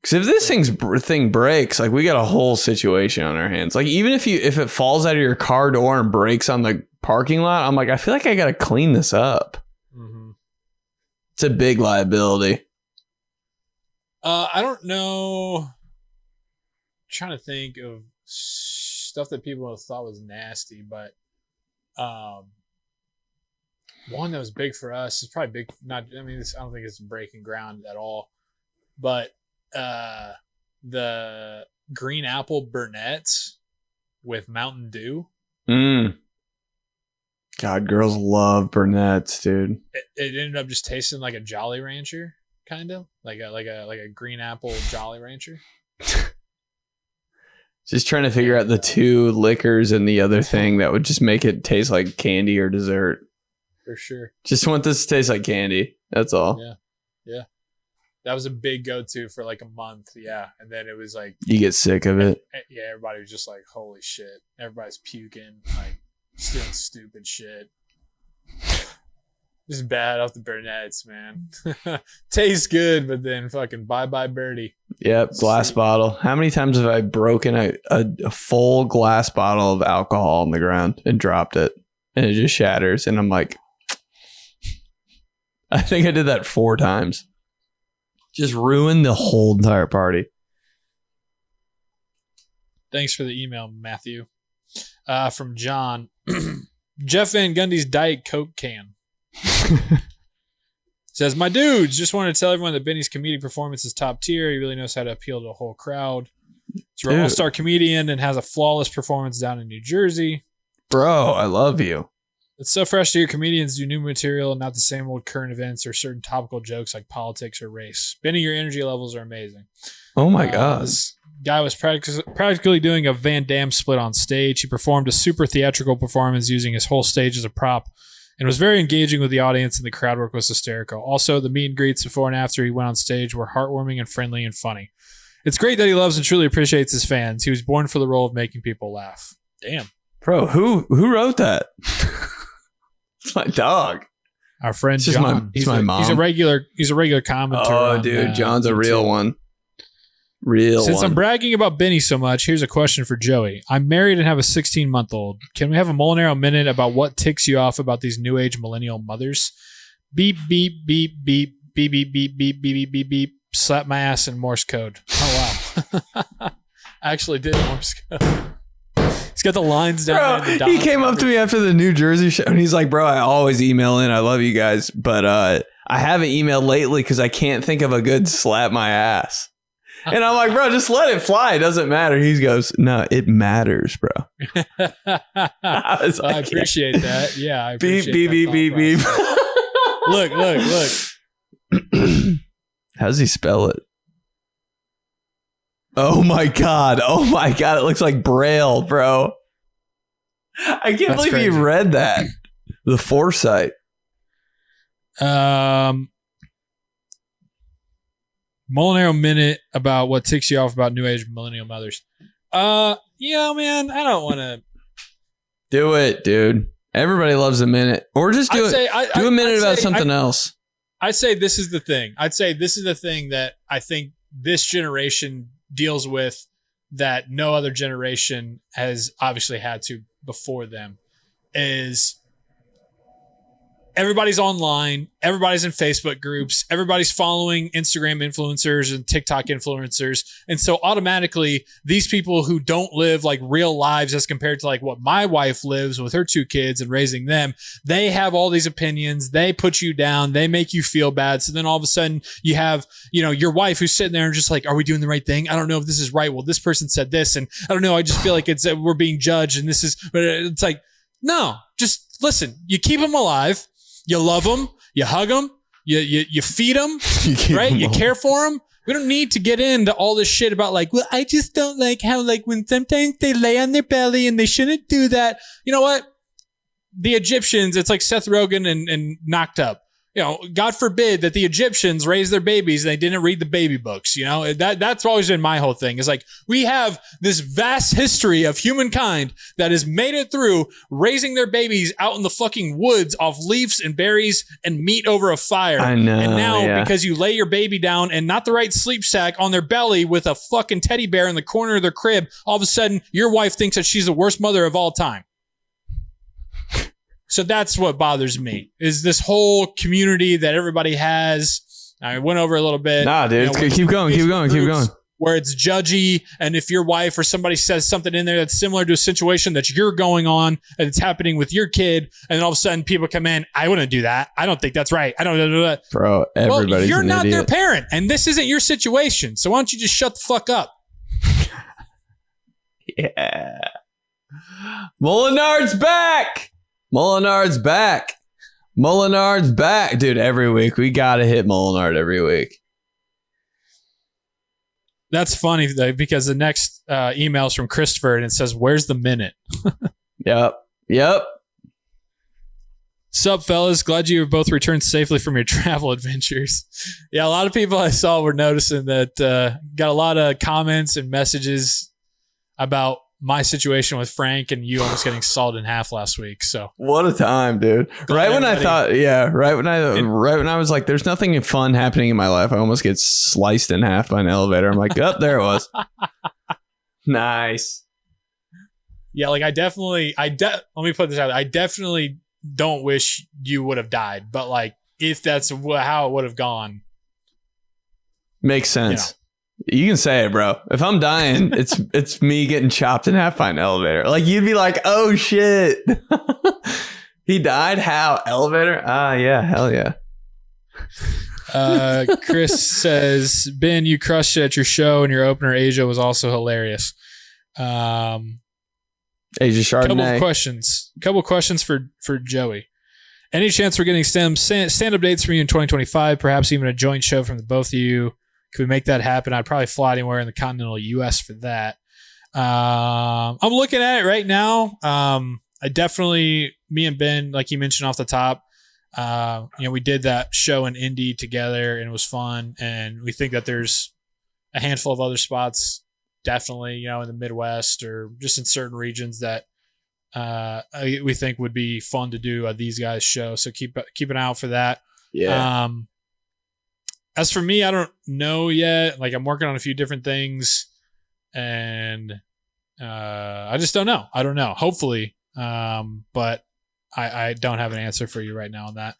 Because if this thing breaks, like we got a whole situation on our hands. Like even if it falls out of your car door and breaks on the parking lot, I'm like, I feel like I got to clean this up. Mm-hmm. It's a big liability. I don't know. I'm trying to think of stuff that people thought was nasty, but one that was big for us is probably big. I don't think it's breaking ground at all, but the green apple Burnett's with Mountain Dew. God, girls love Burnett's, dude. It ended up just tasting like a Jolly Rancher, kind of like a green apple Jolly Rancher. Just trying to figure out the two liquors and the other thing that would just make it taste like candy or dessert. For sure. Just want this to taste like candy. That's all. Yeah. That was a big go-to for like a month. Yeah. And then it was like, you get sick of it. Yeah. Everybody was just like, holy shit. Everybody's puking, like just doing stupid shit. Just bad off the Burnett's, man. Tastes good, but then fucking bye-bye birdie. Yep. Glass bottle. How many times have I broken a full glass bottle of alcohol on the ground and dropped it and it just shatters? And I'm like, I think I did that 4 times. Just ruined the whole entire party. Thanks for the email, Matthew. From John. Jeff Van Gundy's Diet Coke can. Says, my dudes, just wanted to tell everyone that Benny's comedic performance is top tier. He really knows how to appeal to a whole crowd. He's an all-star comedian and has a flawless performance down in New Jersey. Bro, I love you. It's so fresh to hear comedians do new material and not the same old current events or certain topical jokes like politics or race. Benny, your energy levels are amazing. Oh my God. This guy was practically doing a Van Damme split on stage. He performed a super theatrical performance using his whole stage as a prop and was very engaging with the audience, and the crowd work was hysterical. Also, the meet and greets before and after he went on stage were heartwarming and friendly and funny. It's great that he loves and truly appreciates his fans. He was born for the role of making people laugh. Damn. Bro, who wrote that? It's my dog. Our friend John. He's my mom. He's a regular commenter. Oh, dude, John's a real one. Since I'm bragging about Benny so much, here's a question for Joey. I'm married and have a 16-month-old. Can we have a Mulinaro minute about what ticks you off about these new age millennial mothers? Beep, beep, beep, beep, beep, beep, beep, beep, beep, beep, beep, slap my ass in Morse code. Oh, wow. I actually did Morse code. He's got the lines down there. He came up to me after the New Jersey show, and he's like, bro, I always email in. I love you guys, but I haven't emailed lately because I can't think of a good slap my ass. And I'm like, bro, just let it fly. It doesn't matter. He goes, no, it matters, bro. I appreciate that. Yeah, I appreciate beep, beep, beep, beep, beep. Look. How does he spell it? Oh my God. It looks like Braille, bro. I can't believe you read that. The foresight. Mulinaro minute about what ticks you off about new age millennial mothers. Yeah, man, I don't want to do it, dude. Everybody loves a minute, or just do a minute about something else. I'd say this is the thing. I'd say this is the thing that I think this generation deals with that no other generation has obviously had to before them is everybody's online. Everybody's in Facebook groups. Everybody's following Instagram influencers and TikTok influencers. And so automatically these people who don't live like real lives as compared to like what my wife lives with her 2 kids and raising them, they have all these opinions. They put you down. They make you feel bad. So then all of a sudden you have, your wife who's sitting there and just like, are we doing the right thing? I don't know if this is right. Well, this person said this and I don't know. I just feel like we're being judged and this is, but it's like, no, just listen, you keep them alive. You love them. You hug them. You feed them, right? You care for them. We don't need to get into all this shit about like, well, I just don't like how like when sometimes they lay on their belly and they shouldn't do that. You know what? The Egyptians, it's like Seth Rogen and Knocked Up. God forbid that the Egyptians raised their babies and they didn't read the baby books. That's always been my whole thing. Is like we have this vast history of humankind that has made it through raising their babies out in the fucking woods off leaves and berries and meat over a fire. I know. And now because you lay your baby down and not the right sleep sack on their belly with a fucking teddy bear in the corner of their crib, all of a sudden your wife thinks that she's the worst mother of all time. So that's what bothers me is this whole community that everybody has. I went over a little bit. Nah, dude, keep going. Where it's judgy. And if your wife or somebody says something in there that's similar to a situation that you're going on and it's happening with your kid. And then all of a sudden people come in. I wouldn't do that. I don't think that's right. I don't. Bro, everybody's well, you're not idiot. their parent and this isn't your situation. So why don't you just shut the fuck up? Yeah. Mulinar's back. Mulinar's back. Dude, every week. We got to hit Mulinard every week. That's funny, though, because the next email is from Christopher, and it says, where's the minute? Yep. Sup, fellas? Glad you have both returned safely from your travel adventures. Yeah, a lot of people I saw were noticing that got a lot of comments and messages about my situation with Frank and you almost getting sawed in half last week. So what a time, dude. Right when I was like, there's nothing fun happening in my life, I almost get sliced in half by an elevator. I'm like, oh, there it was. Nice. Yeah, like let me put this out. I definitely don't wish you would have died, but like if that's how it would have gone. Makes sense. You can say it, bro. If I'm dying, it's me getting chopped in half by an elevator. Like you'd be like, oh shit. He died? How? Elevator? Yeah, hell yeah. Chris says, Ben, you crushed it at your show and your opener Asia was also hilarious. Asia Chardonnay. Couple questions for Joey. Any chance we're getting stand-up dates from you in 2025, perhaps even a joint show from the both of you? Could we make that happen? I'd probably fly anywhere in the continental U.S. for that. I'm looking at it right now. I definitely, me and Ben, like you mentioned off the top, we did that show in Indy together and it was fun. And we think that there's a handful of other spots, definitely, in the Midwest or just in certain regions that we think would be fun to do these guys' show. So keep an eye out for that. Yeah. As for me, I don't know yet. Like I'm working on a few different things and I just don't know. I don't know. Hopefully. But I don't have an answer for you right now on that.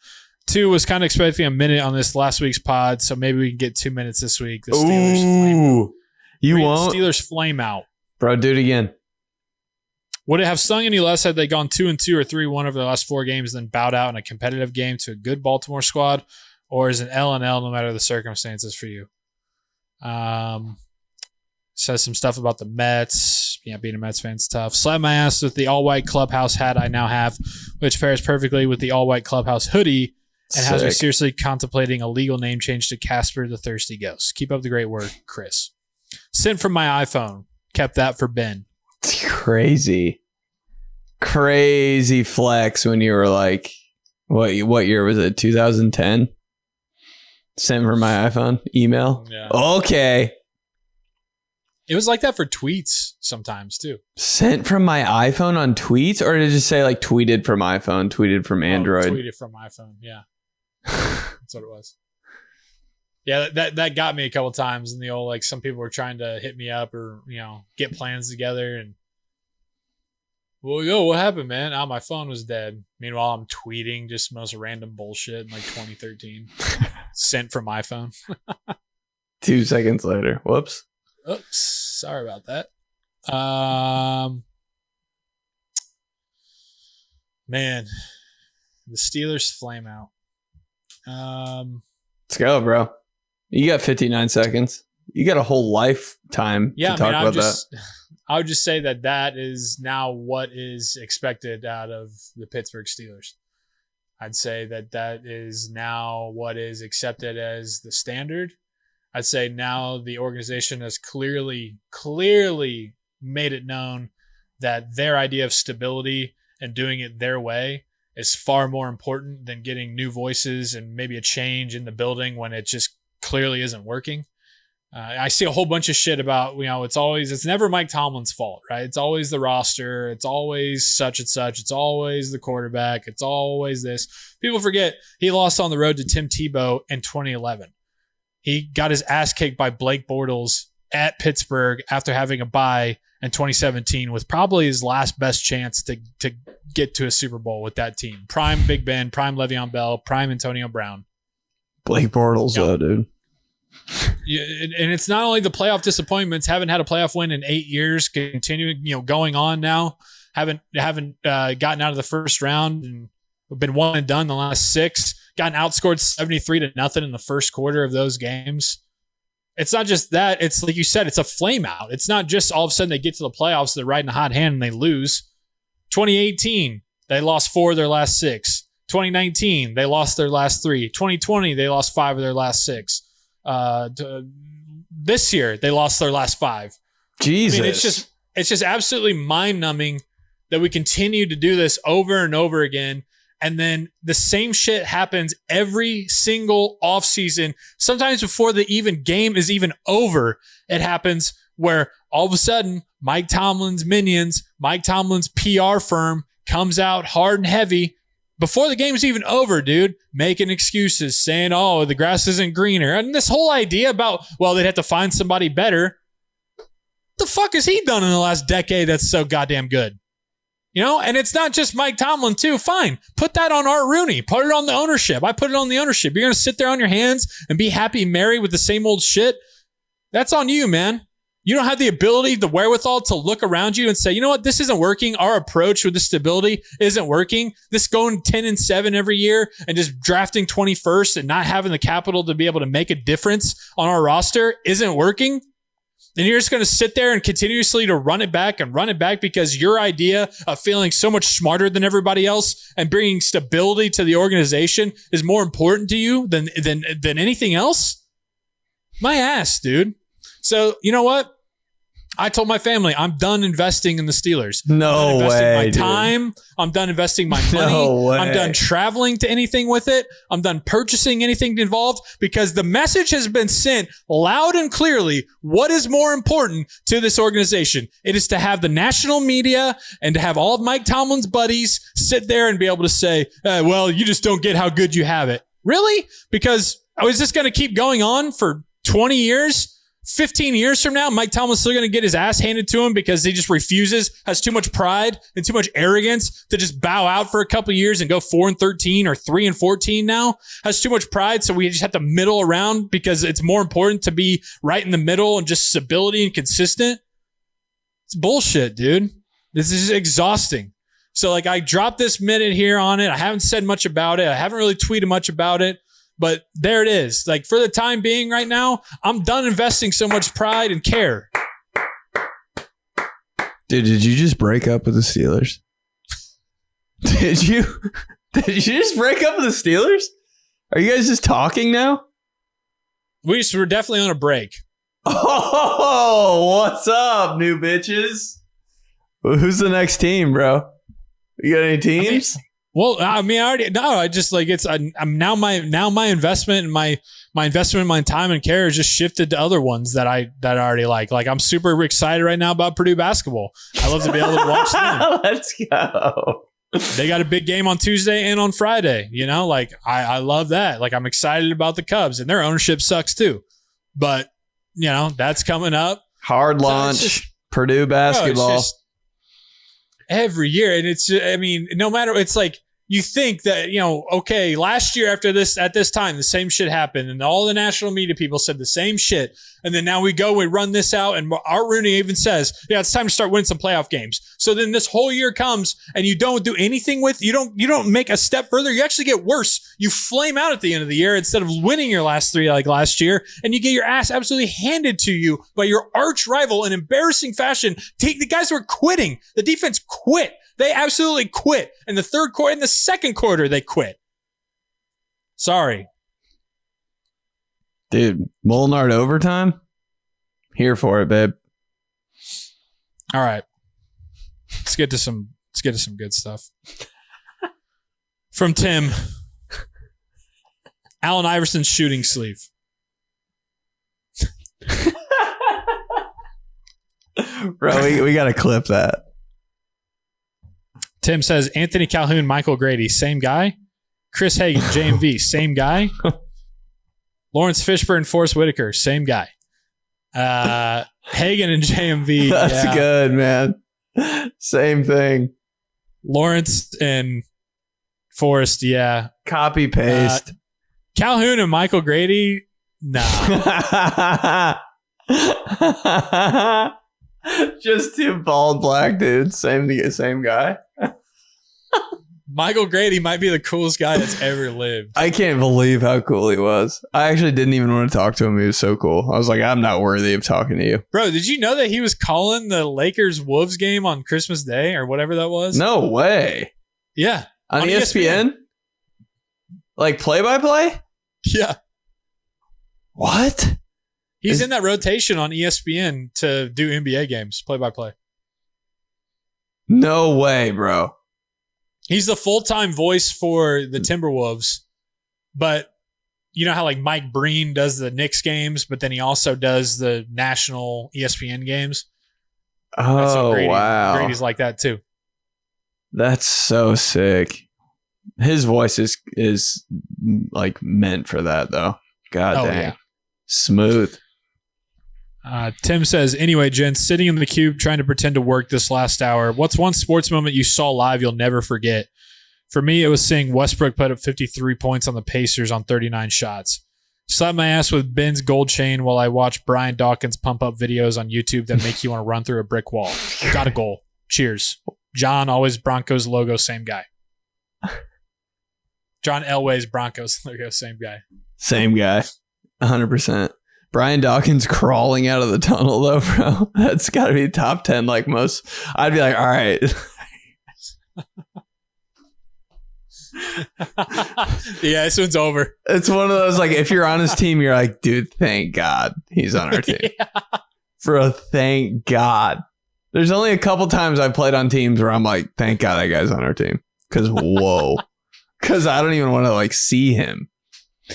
2 was kind of expecting a minute on this last week's pod. So maybe we can get 2 minutes this week. The Steelers won't? Steelers flame out. Bro, do it again. Would it have stung any less had they gone 2-2 or 3-1 over the last 4 games, then bowed out in a competitive game to a good Baltimore squad? Or is an L&L no matter the circumstances for you? Says some stuff about the Mets. Yeah, being a Mets fan's tough. Slap my ass with the all-white clubhouse hat I now have, which pairs perfectly with the all-white clubhouse hoodie and has me seriously contemplating a legal name change to Casper the Thirsty Ghost. Keep up the great work, Chris. Sent from my iPhone. Kept that for Ben. Crazy flex when you were like, What year was it? 2010? Sent from my iPhone email. Yeah. Okay. It was like that for tweets sometimes too. Sent from my iPhone on tweets, or did it just say like tweeted from iPhone, tweeted from Android? Tweeted from iPhone. Yeah. That's what it was. Yeah, that got me a couple times in the old, like, some people were trying to hit me up or, get plans together, and, well, yo, what happened, man? Oh, my phone was dead. Meanwhile, I'm tweeting just most random bullshit in like 2013. Sent from iPhone. 2 seconds later. Whoops. Oops. Sorry about that. Man, the Steelers flame out. Let's go, bro. You got 59 seconds. You got a whole lifetime to talk about that. I would just say that is now what is expected out of the Pittsburgh Steelers. I'd say that is now what is accepted as the standard. I'd say now the organization has clearly made it known that their idea of stability and doing it their way is far more important than getting new voices and maybe a change in the building when it just clearly isn't working. I see a whole bunch of shit about, it's never Mike Tomlin's fault, right? It's always the roster. It's always such and such. It's always the quarterback. It's always this. People forget he lost on the road to Tim Tebow in 2011. He got his ass kicked by Blake Bortles at Pittsburgh after having a bye in 2017 with probably his last best chance to get to a Super Bowl with that team. Prime Big Ben, prime Le'Veon Bell, prime Antonio Brown. Blake Bortles, dude. Yeah, and it's not only the playoff disappointments, haven't had a playoff win in 8 years, continuing, going on now, haven't gotten out of the first round and been one and done the last 6, gotten outscored 73-0 in the first quarter of those games. It's not just that. It's like you said, it's a flame out. It's not just all of a sudden they get to the playoffs, they're riding a hot hand and they lose. 2018, they lost 4 of their last 6. 2019, they lost their last 3. 2020, they lost 5 of their last 6. This year, they lost their last 5. Jesus. I mean, it's just absolutely mind-numbing that we continue to do this over and over again. And then the same shit happens every single offseason. Sometimes before the even game is even over, it happens where all of a sudden Mike Tomlin's minions, Mike Tomlin's PR firm comes out hard and heavy before the game's even over, dude, making excuses, saying, oh, the grass isn't greener. And this whole idea about, well, they'd have to find somebody better. What the fuck has he done in the last decade that's so goddamn good? And it's not just Mike Tomlin, too. Fine. Put that on Art Rooney. Put it on the ownership. I put it on the ownership. You're going to sit there on your hands and be happy and merry with the same old shit? That's on you, man. You don't have the ability, the wherewithal to look around you and say, you know what? This isn't working. Our approach with the stability isn't working. This going 10-7 every year and just drafting 21st and not having the capital to be able to make a difference on our roster isn't working. And you're just going to sit there and continuously to run it back because your idea of feeling so much smarter than everybody else and bringing stability to the organization is more important to you than anything else? My ass, dude. So, you know what? I told my family, I'm done investing in the Steelers. No way, I'm done investing my dude. time. I'm done investing my money. No way. I'm done traveling to anything with it. I'm done purchasing anything involved because the message has been sent loud and clearly. What is more important to this organization? It is to have the national media and to have all of Mike Tomlin's buddies sit there and be able to say, well, you just don't get how good you have it. Really? Because I was just going to keep going on for 20 years? 15 years from now, Mike Tomlin's still going to get his ass handed to him because he just refuses, has too much pride and too much arrogance to just bow out for a couple of years and go 4-13 or 3-14 now. Has too much pride, so we just have to middle around because it's more important to be right in the middle and just stability and consistent. It's bullshit, dude. This is exhausting. So, I dropped this minute here on it. I haven't said much about it. I haven't really tweeted much about it. But there it is. For the time being right now, I'm done investing so much pride and care. Dude, did you just break up with the Steelers? Did you just break up with the Steelers? Are you guys just talking now? We're definitely on a break. Oh, what's up, new bitches? Who's the next team, bro? You got any teams? Well, I mean, I just like I'm now my investment and my investment in my time and care has just shifted to other ones that I already like. Like I'm super excited right now about Purdue basketball. I love to be able to watch them. Let's go. They got a big game on Tuesday and on Friday. You know, like I love that. Like I'm excited about the Cubs and their ownership sucks too. But you know, that's coming up. Hard launch. Purdue basketball. Bro, every year. And it's, I mean, no matter, it's like, you think that, you know, okay, last year at this time, the same shit happened and all the national media people said the same shit. And then now we run this out and Art Rooney even says, yeah, it's time to start winning some playoff games. So then this whole year comes and you don't do anything you don't make a step further. You actually get worse. You flame out at the end of the year instead of winning your last 3 like last year, and you get your ass absolutely handed to you by your arch rival in embarrassing fashion. The guys were quitting. The defense quit. They absolutely quit. In the third quarter, in the second quarter, they quit. Sorry. Dude, Mulinaro overtime? Here for it, babe. All right. Let's get to some good stuff. From Tim. Allen Iverson's shooting sleeve. Bro, we got to clip that. Tim says, Anthony Calhoun, Michael Grady, same guy. Chris Hagan, JMV, same guy. Lawrence Fishburne, Forrest Whitaker, same guy. Hagan and JMV. That's good, man. Same thing. Lawrence and Forrest, yeah. Copy paste. Calhoun and Michael Grady, nah. Just two bald black dudes. Same guy. Michael Grady might be the coolest guy that's ever lived. I can't believe how cool he was. I actually didn't even want to talk to him. He was so cool. I was like, I'm not worthy of talking to you. Bro, did you know that he was calling the Lakers-Wolves game on Christmas Day or whatever that was? No way. Yeah. On ESPN? Like play-by-play? Yeah. What? He's in that rotation on ESPN to do NBA games, play-by-play. No way, bro. He's the full-time voice for the Timberwolves, but you know how like Mike Breen does the Knicks games, but then he also does the national ESPN games? Oh, wow. Grady's like that too. That's so sick. His voice is like meant for that though. God dang. Yeah. Smooth. Tim says, anyway, gents, sitting in the cube trying to pretend to work this last hour. What's one sports moment you saw live you'll never forget? For me, it was seeing Westbrook put up 53 points on the Pacers on 39 shots. Slap my ass with Ben's gold chain while I watch Brian Dawkins pump up videos on YouTube that make you want to run through a brick wall. Got a goal. Cheers. John, always Broncos logo, same guy. John Elway's Broncos logo, same guy. Same guy. 100%. Brian Dawkins crawling out of the tunnel though, bro. That's got to be top 10 like most. I'd be like, all right. Yeah, this one's over. It's one of those like if you're on his team, you're like, dude, thank God he's on our team. Yeah. Bro, thank God. There's only a couple times I've played on teams where I'm like, thank God that guy's on our team. Because whoa. Because I don't even want to like see him.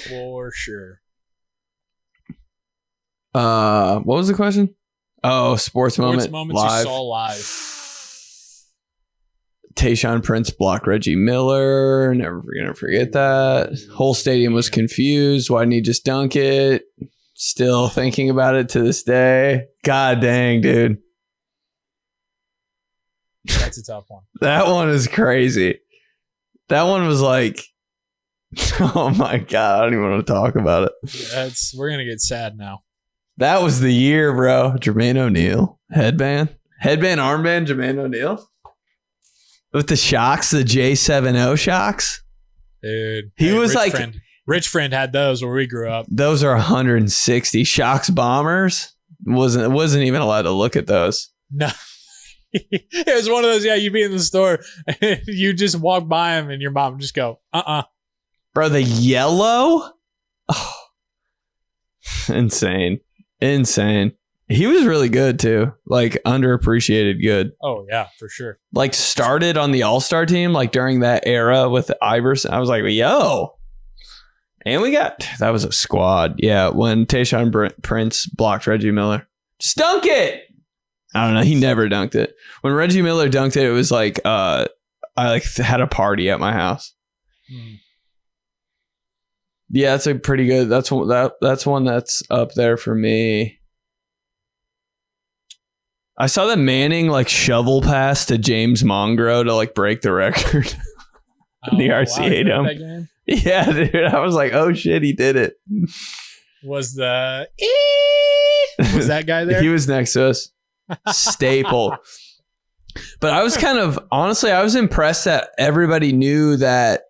For sure. What was the question? Oh, sports moments live. You saw live. Tayshaun Prince blocked Reggie Miller. Never gonna forget that. Whole stadium was confused. Why didn't he just dunk it? Still thinking about it to this day. God dang, dude. That's a tough one. That one is crazy. That one was like, oh my God, I don't even want to talk about it. We're gonna get sad now. That was the year, bro. Jermaine O'Neal. Headband armband, Jermaine O'Neal. With the shocks, the J70 shocks. Dude. He was like... Rich Friend had those where we grew up. Those are 160. Shocks bombers. Wasn't even allowed to look at those. No. It was one of those, yeah, you'd be in the store and you just walk by him and your mom would just go, Bro, the yellow? Oh. Insane. He was really good too. Like underappreciated good. Oh yeah, for sure. Like started on the All-Star team like during that era with Iverson. I was like, yo. And that was a squad. Yeah, when Tayshaun Prince blocked Reggie Miller. Just dunk it. I don't know. He never dunked it. When Reggie Miller dunked it, it was like I like had a party at my house. Yeah, that's a pretty good. That's one that's up there for me. I saw that Manning like shovel pass to James Monroe to like break the record in the RCA Dome. Yeah, dude. I was like, oh shit, he did it. Was that guy there? He was next to us. Staple. But I was honestly, I was impressed that everybody knew that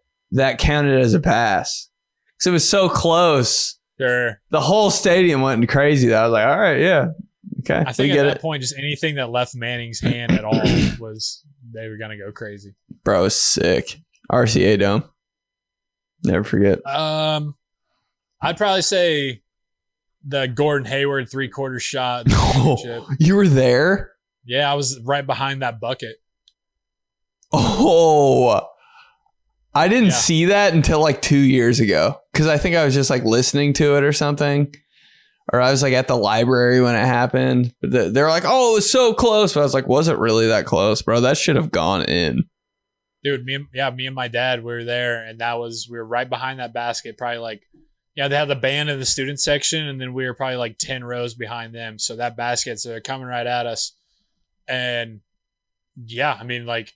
counted as a pass. Because it was so close. Sure. The whole stadium went crazy. I was like, all right, yeah. Okay. I think at that point, just anything that left Manning's hand at all they were gonna go crazy. Bro, sick. RCA Dome. Never forget. I'd probably say the Gordon Hayward 3-quarter shot. Oh, you were there? Yeah, I was right behind that bucket. Oh, I didn't see that until like 2 years ago. Because I think I was just like listening to it or something. Or I was like at the library when it happened. But they're like, oh, it was so close. But I was like, was it really that close, bro? That should have gone in. Dude, me and my dad, we were there. And we were right behind that basket. Probably like, they had the band in the student section. And then we were probably like 10 rows behind them. So that basket, so they're coming right at us. And yeah, I mean, like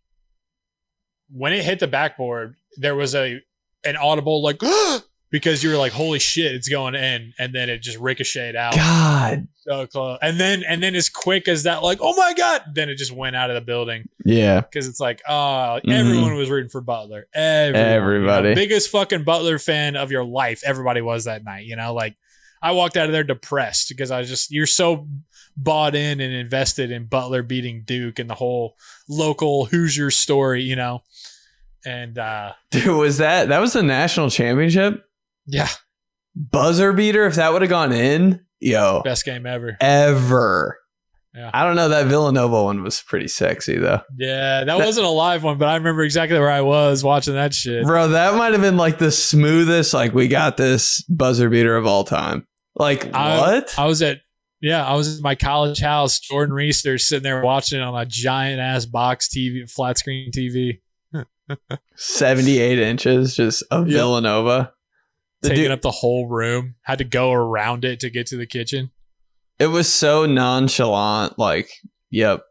when it hit the backboard, there was an audible like, because you were like, holy shit, it's going in. And then it just ricocheted out. God. So close. And then as quick as that, like, oh my God, then it just went out of the building. Yeah. Because it's like, everyone was rooting for Butler. Everybody. Biggest fucking Butler fan of your life. Everybody was that night, like I walked out of there depressed because you're so bought in and invested in Butler beating Duke and the whole local Hoosier story, and dude, was that was the national championship? Yeah. Buzzer beater. If that would have gone in, best game ever. Yeah. I don't know. That Villanova one was pretty sexy though. Yeah, that wasn't a live one, but I remember exactly where I was watching that shit. Bro, that might have been like the smoothest, like we got this buzzer beater of all time. Like what? I was at my college house, Jordan Reester, sitting there watching it on a giant ass box TV, flat screen TV. 78 inches just of Villanova. Taking up the whole room. Had to go around it to get to the kitchen. It was so nonchalant. Like, yep.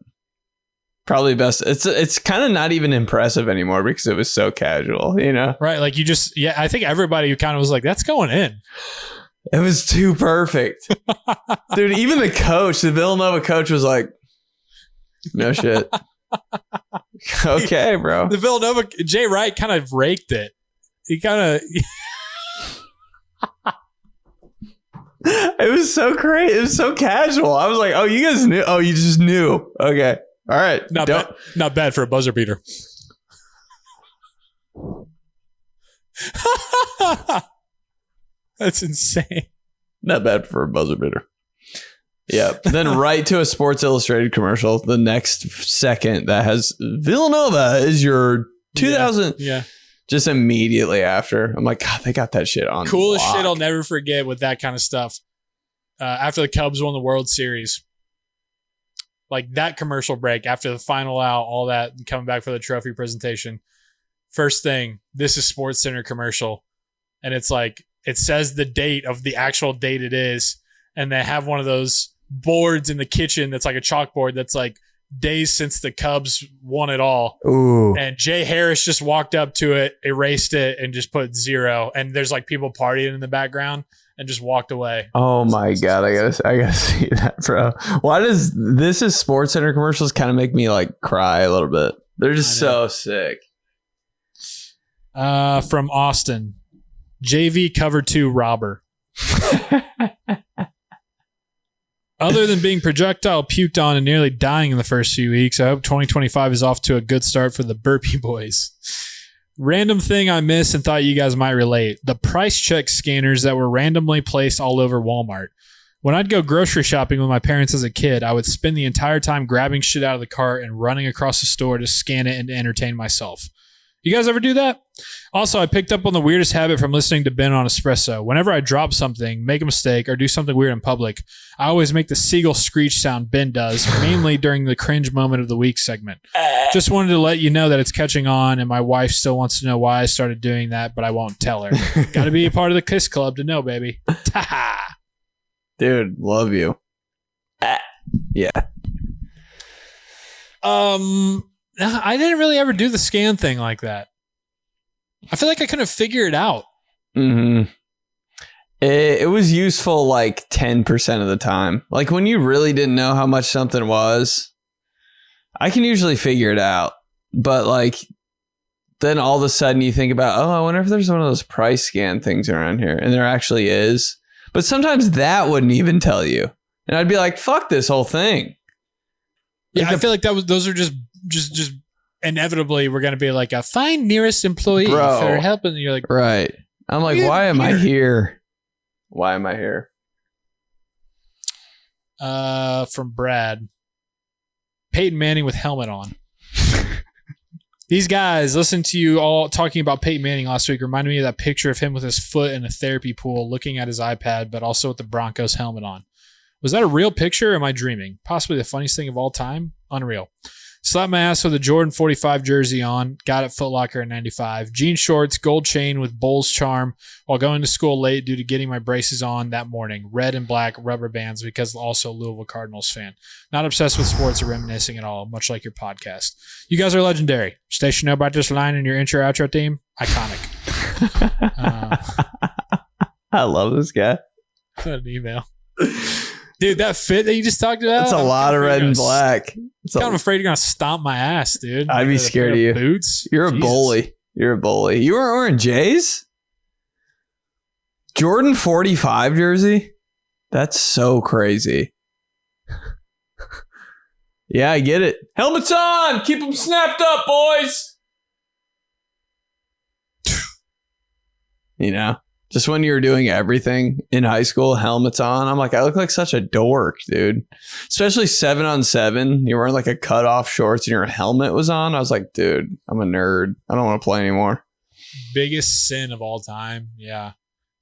Probably best. It's kind of not even impressive anymore because it was so casual, Right. Like I think everybody kind of was like, that's going in. It was too perfect. Dude, even the Villanova coach was like, no shit. Okay, bro. The Villanova, Jay Wright kind of raked it. He kind of... It was so great. It was so casual. I was like, oh, you guys knew? Oh, you just knew. Okay. All right. Not bad for a buzzer beater. That's insane. Not bad for a buzzer beater. Yeah. Then right to a Sports Illustrated commercial. The next second that has Villanova is your 2000. Yeah. Just immediately after. I'm like, God, they got that shit on. Coolest shit I'll never forget with that kind of stuff. After the Cubs won the World Series, like that commercial break after the final out, all that, and coming back for the trophy presentation. First thing, this is Sports Center commercial. And it's like, it says the date of the actual date it is. And they have one of those boards in the kitchen that's like a chalkboard that's like days since the Cubs won it all. Ooh. And Jay Harris just walked up to it, erased it, and just put 0. And there's like people partying in the background and just walked away. Oh my God. I gotta see that, bro. Why does this is Sports Center commercials kind of make me like cry a little bit? They're just so sick. From Austin, JV cover 2 robber. Other than being projectile puked on and nearly dying in the first few weeks, I hope 2025 is off to a good start for the Burpee Boys. Random thing I missed and thought you guys might relate. The price check scanners that were randomly placed all over Walmart. When I'd go grocery shopping with my parents as a kid, I would spend the entire time grabbing shit out of the cart and running across the store to scan it and to entertain myself. You guys ever do that? Also, I picked up on the weirdest habit from listening to Ben on Espresso. Whenever I drop something, make a mistake, or do something weird in public, I always make the seagull screech sound Ben does, mainly during the cringe moment of the week segment. Just wanted to let you know that it's catching on, and my wife still wants to know why I started doing that, but I won't tell her. Got to be a part of the Kiss Club to know, baby. Ta-ha! Dude, love you. Yeah. I didn't really ever do the scan thing like that. I feel like I couldn't figure it out. Mm-hmm. It was useful like 10% of the time. Like when you really didn't know how much something was, I can usually figure it out. But like then all of a sudden you think about, I wonder if there's one of those price scan things around here. And there actually is. But sometimes that wouldn't even tell you. And I'd be like, fuck this whole thing. Yeah, I feel like those are just inevitably we're gonna be like a find nearest employee for help, and you're like, right. I'm like, why am I here? Why am I here? From Brad. Peyton Manning with helmet on. These guys, listen to you all talking about Peyton Manning last week, reminded me of that picture of him with his foot in a therapy pool looking at his iPad, but also with the Broncos helmet on. Was that a real picture or am I dreaming? Possibly the funniest thing of all time? Unreal. Slapped my ass with a Jordan 45 jersey on. Got it Foot Locker in 95. Jean shorts, gold chain with Bulls charm while going to school late due to getting my braces on that morning. Red and black rubber bands because also Louisville Cardinals fan. Not obsessed with sports or reminiscing at all, much like your podcast. You guys are legendary. Station know about this line in your intro outro theme? Iconic. I love this guy. An email. Dude, that fit that you just talked about? It's a lot of red and black. I'm kind of afraid you're going to stomp my ass, dude. I'd be scared of you. Boots? You're Jesus. A bully. You're a bully. You were wearing J's? Jordan 45 jersey? That's so crazy. Yeah, I get it. Helmets on! Keep them snapped up, boys! You know? Just when you were doing everything in high school, helmets on. I'm like, I look like such a dork, dude. Especially 7-on-7. You're wearing like a cutoff shorts and your helmet was on. I was like, dude, I'm a nerd. I don't want to play anymore. Biggest sin of all time. Yeah.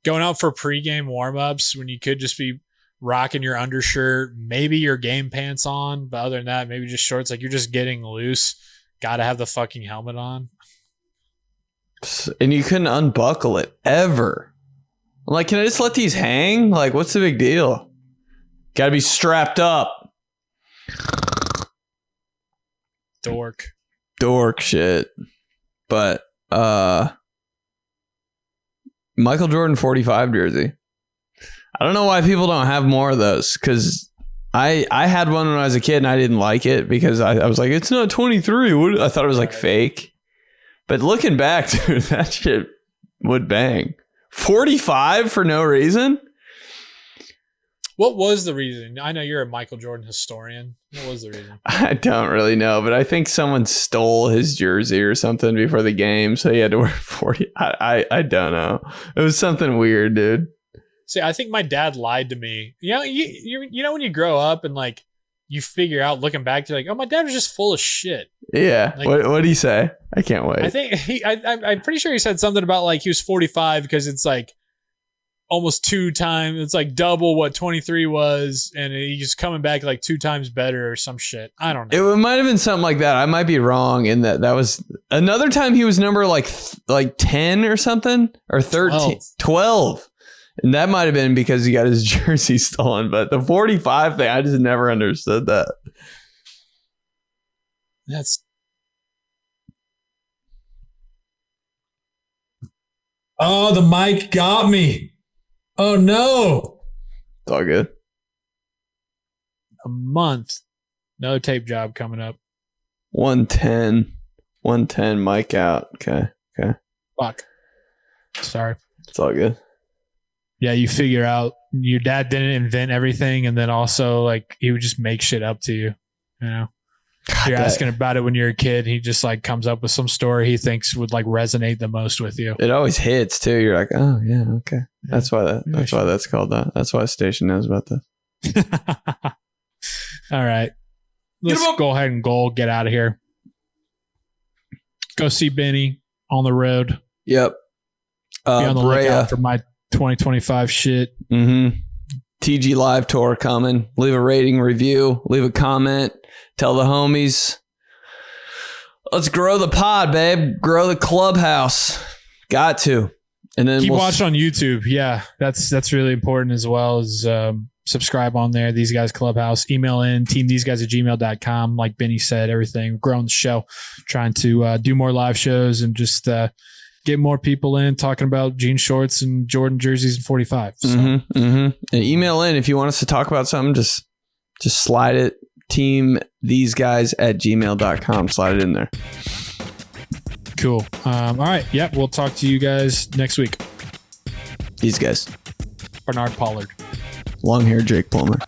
Going out for pregame warm-ups when you could just be rocking your undershirt, maybe your game pants on. But other than that, maybe just shorts. Like you're just getting loose. Got to have the fucking helmet on. And you couldn't unbuckle it ever. I'm like, can I just let these hang? Like, what's the big deal? Got to be strapped up. Dork shit. But Michael Jordan 45 jersey. I don't know why people don't have more of those, because I had one when I was a kid and I didn't like it because I was like, it's not 23. I thought it was like fake. But looking back, dude, that shit would bang. 45 for no reason? What was the reason? I know you're a Michael Jordan historian. What was the reason? I don't really know, but I think someone stole his jersey or something before the game, so he had to wear 40. I don't know. It was something weird, dude. See, I think my dad lied to me. You know when you grow up and like you figure out looking back, you're like, oh, my dad was just full of shit. Yeah. Like, what did he say? I can't wait. I think I'm pretty sure he said something about like he was 45 because it's like almost 2 times. It's like double what 23 was, and he's coming back like 2 times better or some shit. I don't know. It might have been something like that. I might be wrong in that was another time he was number like 10 or something or 13, 12. And that might have been because he got his jersey stolen. But the 45 thing, I just never understood that. Oh, the mic got me. Oh, no. It's all good. A month. No tape job coming up. 110 mic out. Okay. Fuck. Sorry. It's all good. Yeah, you figure out your dad didn't invent everything, and then also like he would just make shit up to you. You know, you're asking about it when you're a kid. He just like comes up with some story he thinks would like resonate the most with you. It always hits too. You're like, oh yeah, okay. That's why that's called that. That's why the station knows about this. All right. Let's go ahead and get out of here. Go see Benny on the road. Yep. Be on the lookout for my 2025 shit. Mm-hmm. TG Live Tour coming. Leave a rating, review, leave a comment, tell the homies. Let's grow the pod, babe. Grow the clubhouse. Got to. And then keep watching on YouTube. Yeah, that's really important as well as subscribe on there. These Guys Clubhouse. Email in teamtheseguys@gmail.com. Like Benny said, everything. Growing the show. Trying to do more live shows and just get more people in talking about jean shorts and Jordan jerseys and 45. So. And email in if you want us to talk about something. Just slide it. teamtheseguys@gmail.com. Slide it in there. Cool. All right. Yep. We'll talk to you guys next week. These guys. Bernard Pollard. Long hair Jake Plummer.